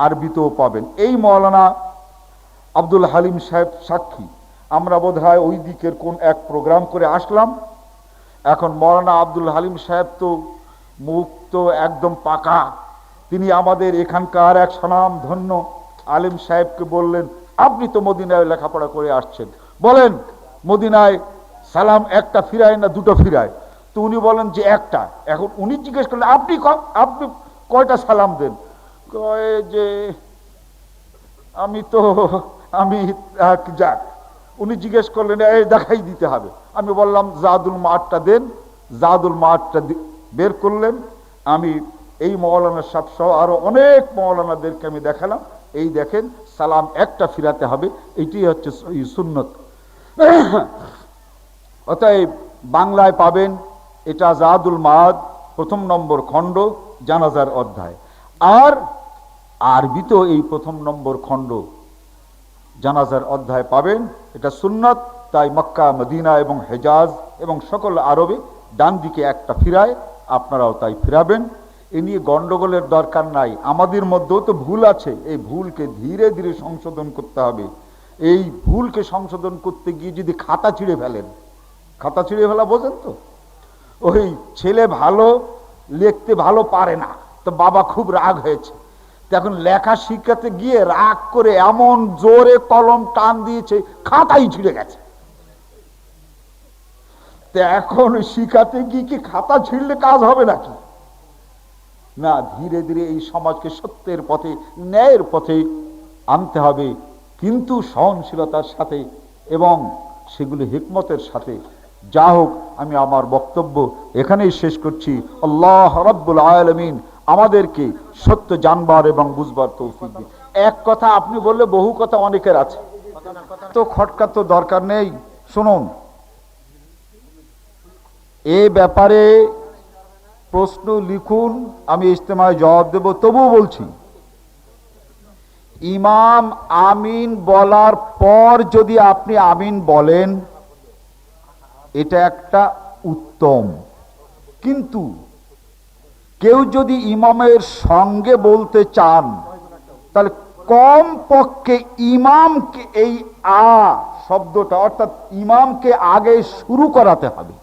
আরবিতেও পাবেন। এই মাওলানা আব্দুল হালিম সাহেব সাক্ষী, আমরা বোধহয় ওই দিকের কোন এক প্রোগ্রাম করে আসলাম। এখন মাওলানা আব্দুল হালিম সাহেব তো মুখ তো একদম পাকা, তিনি আমাদের এখানকার এক স্বনাম ধন্য আলিম সাহেবকে বললেন, আপনি তো মদিনায় লেখাপড়া করে আসছেন, বলেন মদিনায় সালাম একটা ফিরায় না দুটো ফিরায়? তো উনি বলেন যে একটা। এখন উনি জিজ্ঞেস করলেন, আপনি কয়টা সালাম দেন? কয় যে আমি যাক। উনি জিজ্ঞেস করলেন, এই দেখাই দিতে হবে। আমি বললাম জাদুল মাআদটা দেন। জাদুল মাআদটা বের করলেন। আমি এই মৌলানা সাহেব সহ আরো অনেক মৌলানাদেরকে আমি দেখালাম, এই দেখেন সালাম একটা ফিরাতে হবে, এটি হচ্ছে সুন্নত। অতএব বাংলায় পাবেন, এটা জাদুল মাআদ 1 নম্বর খণ্ড জানাজার অধ্যায়, আর আরবিতেও এই 1 নম্বর খণ্ড জানাজার অধ্যায় পাবেন। এটা সুন্নত, তাই মক্কা মদিনা এবং হেজাজ এবং সকল আরবে ডান দিকে একটা ফিরায়, আপনারাও তাই ফিরাবেন। এ নিয়ে গন্ডগোলের দরকার নাই। আমাদের মধ্যেও তো ভুল আছে, এই ভুলকে ধীরে ধীরে সংশোধন করতে হবে। এই ভুলকে সংশোধন করতে গিয়ে যদি খাতা ছিঁড়ে ফেলেন, খাতা ছিঁড়ে ফেলা বোঝেন তো, ওই ছেলে ভালো লিখতে ভালো পারে না, তো বাবা খুব রাগ হয়েছে, এখন লেখা শিখাতে গিয়ে রাগ করে এমন জোরে কলম টান দিয়েছে খাতাই ছিঁড়ে গেছে। তো এখন শিখাতে গিয়ে কি খাতা ছিঁড়লে কাজ হবে নাকি? না, ধীরে ধীরে এই সমাজকে সত্যের পথে ন্যায়ের পথে আনতে হবে, কিন্তু সহনশীলতার সাথে এবং সেগুলি হিকমতের সাথে। যা হোক, আমি আমার বক্তব্য এখানেই শেষ করছি। আল্লাহ রাব্বুল আলামিন আমাদেরকে সত্য জানবার এবং বুঝবার তৌফিক দিন। এক কথা আপনি বললে বহু কথা অনেকের আছে, তো খটকা তো দরকার নেই। শুনুন, এ ব্যাপারে প্রশ্ন লিখুন, আমি ইজতেমায় জবাব দেব। তবুও বলছি, ইমাম আমিন বলার পর যদি আপনি আমিন বলেন, এটা একটা উত্তম। কিন্তু কেউ যদি ইমামের সঙ্গে বলতে চান, তাহলে কম পক্ষে ইমামকে এই শব্দটা, অর্থাৎ ইমামকে আগে শুরু করাতে হবে।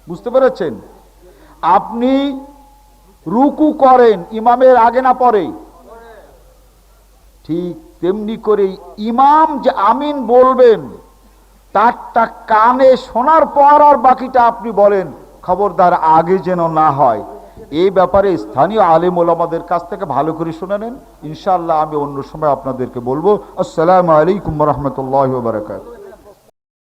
বুঝতে পেরেছেন? আপনি রুকু করেন ইমামের আগে না পরে? ঠিক তেমনি করে ইমাম যে আমিন বলবেন, তারটা কানে শোনার পর আর বাকিটা আপনি বলেন, খবরদার আগে যেন না হয়। এই ব্যাপারে স্থানীয় আলেম ওলামাদের কাছ থেকে ভালো করে শুনে নেন। ইনশাআল্লাহ আমি অন্য সময় আপনাদেরকে বলবো। আসসালামু আলাইকুম ওয়া রাহমাতুল্লাহি ওয়া বারাকাতুহু।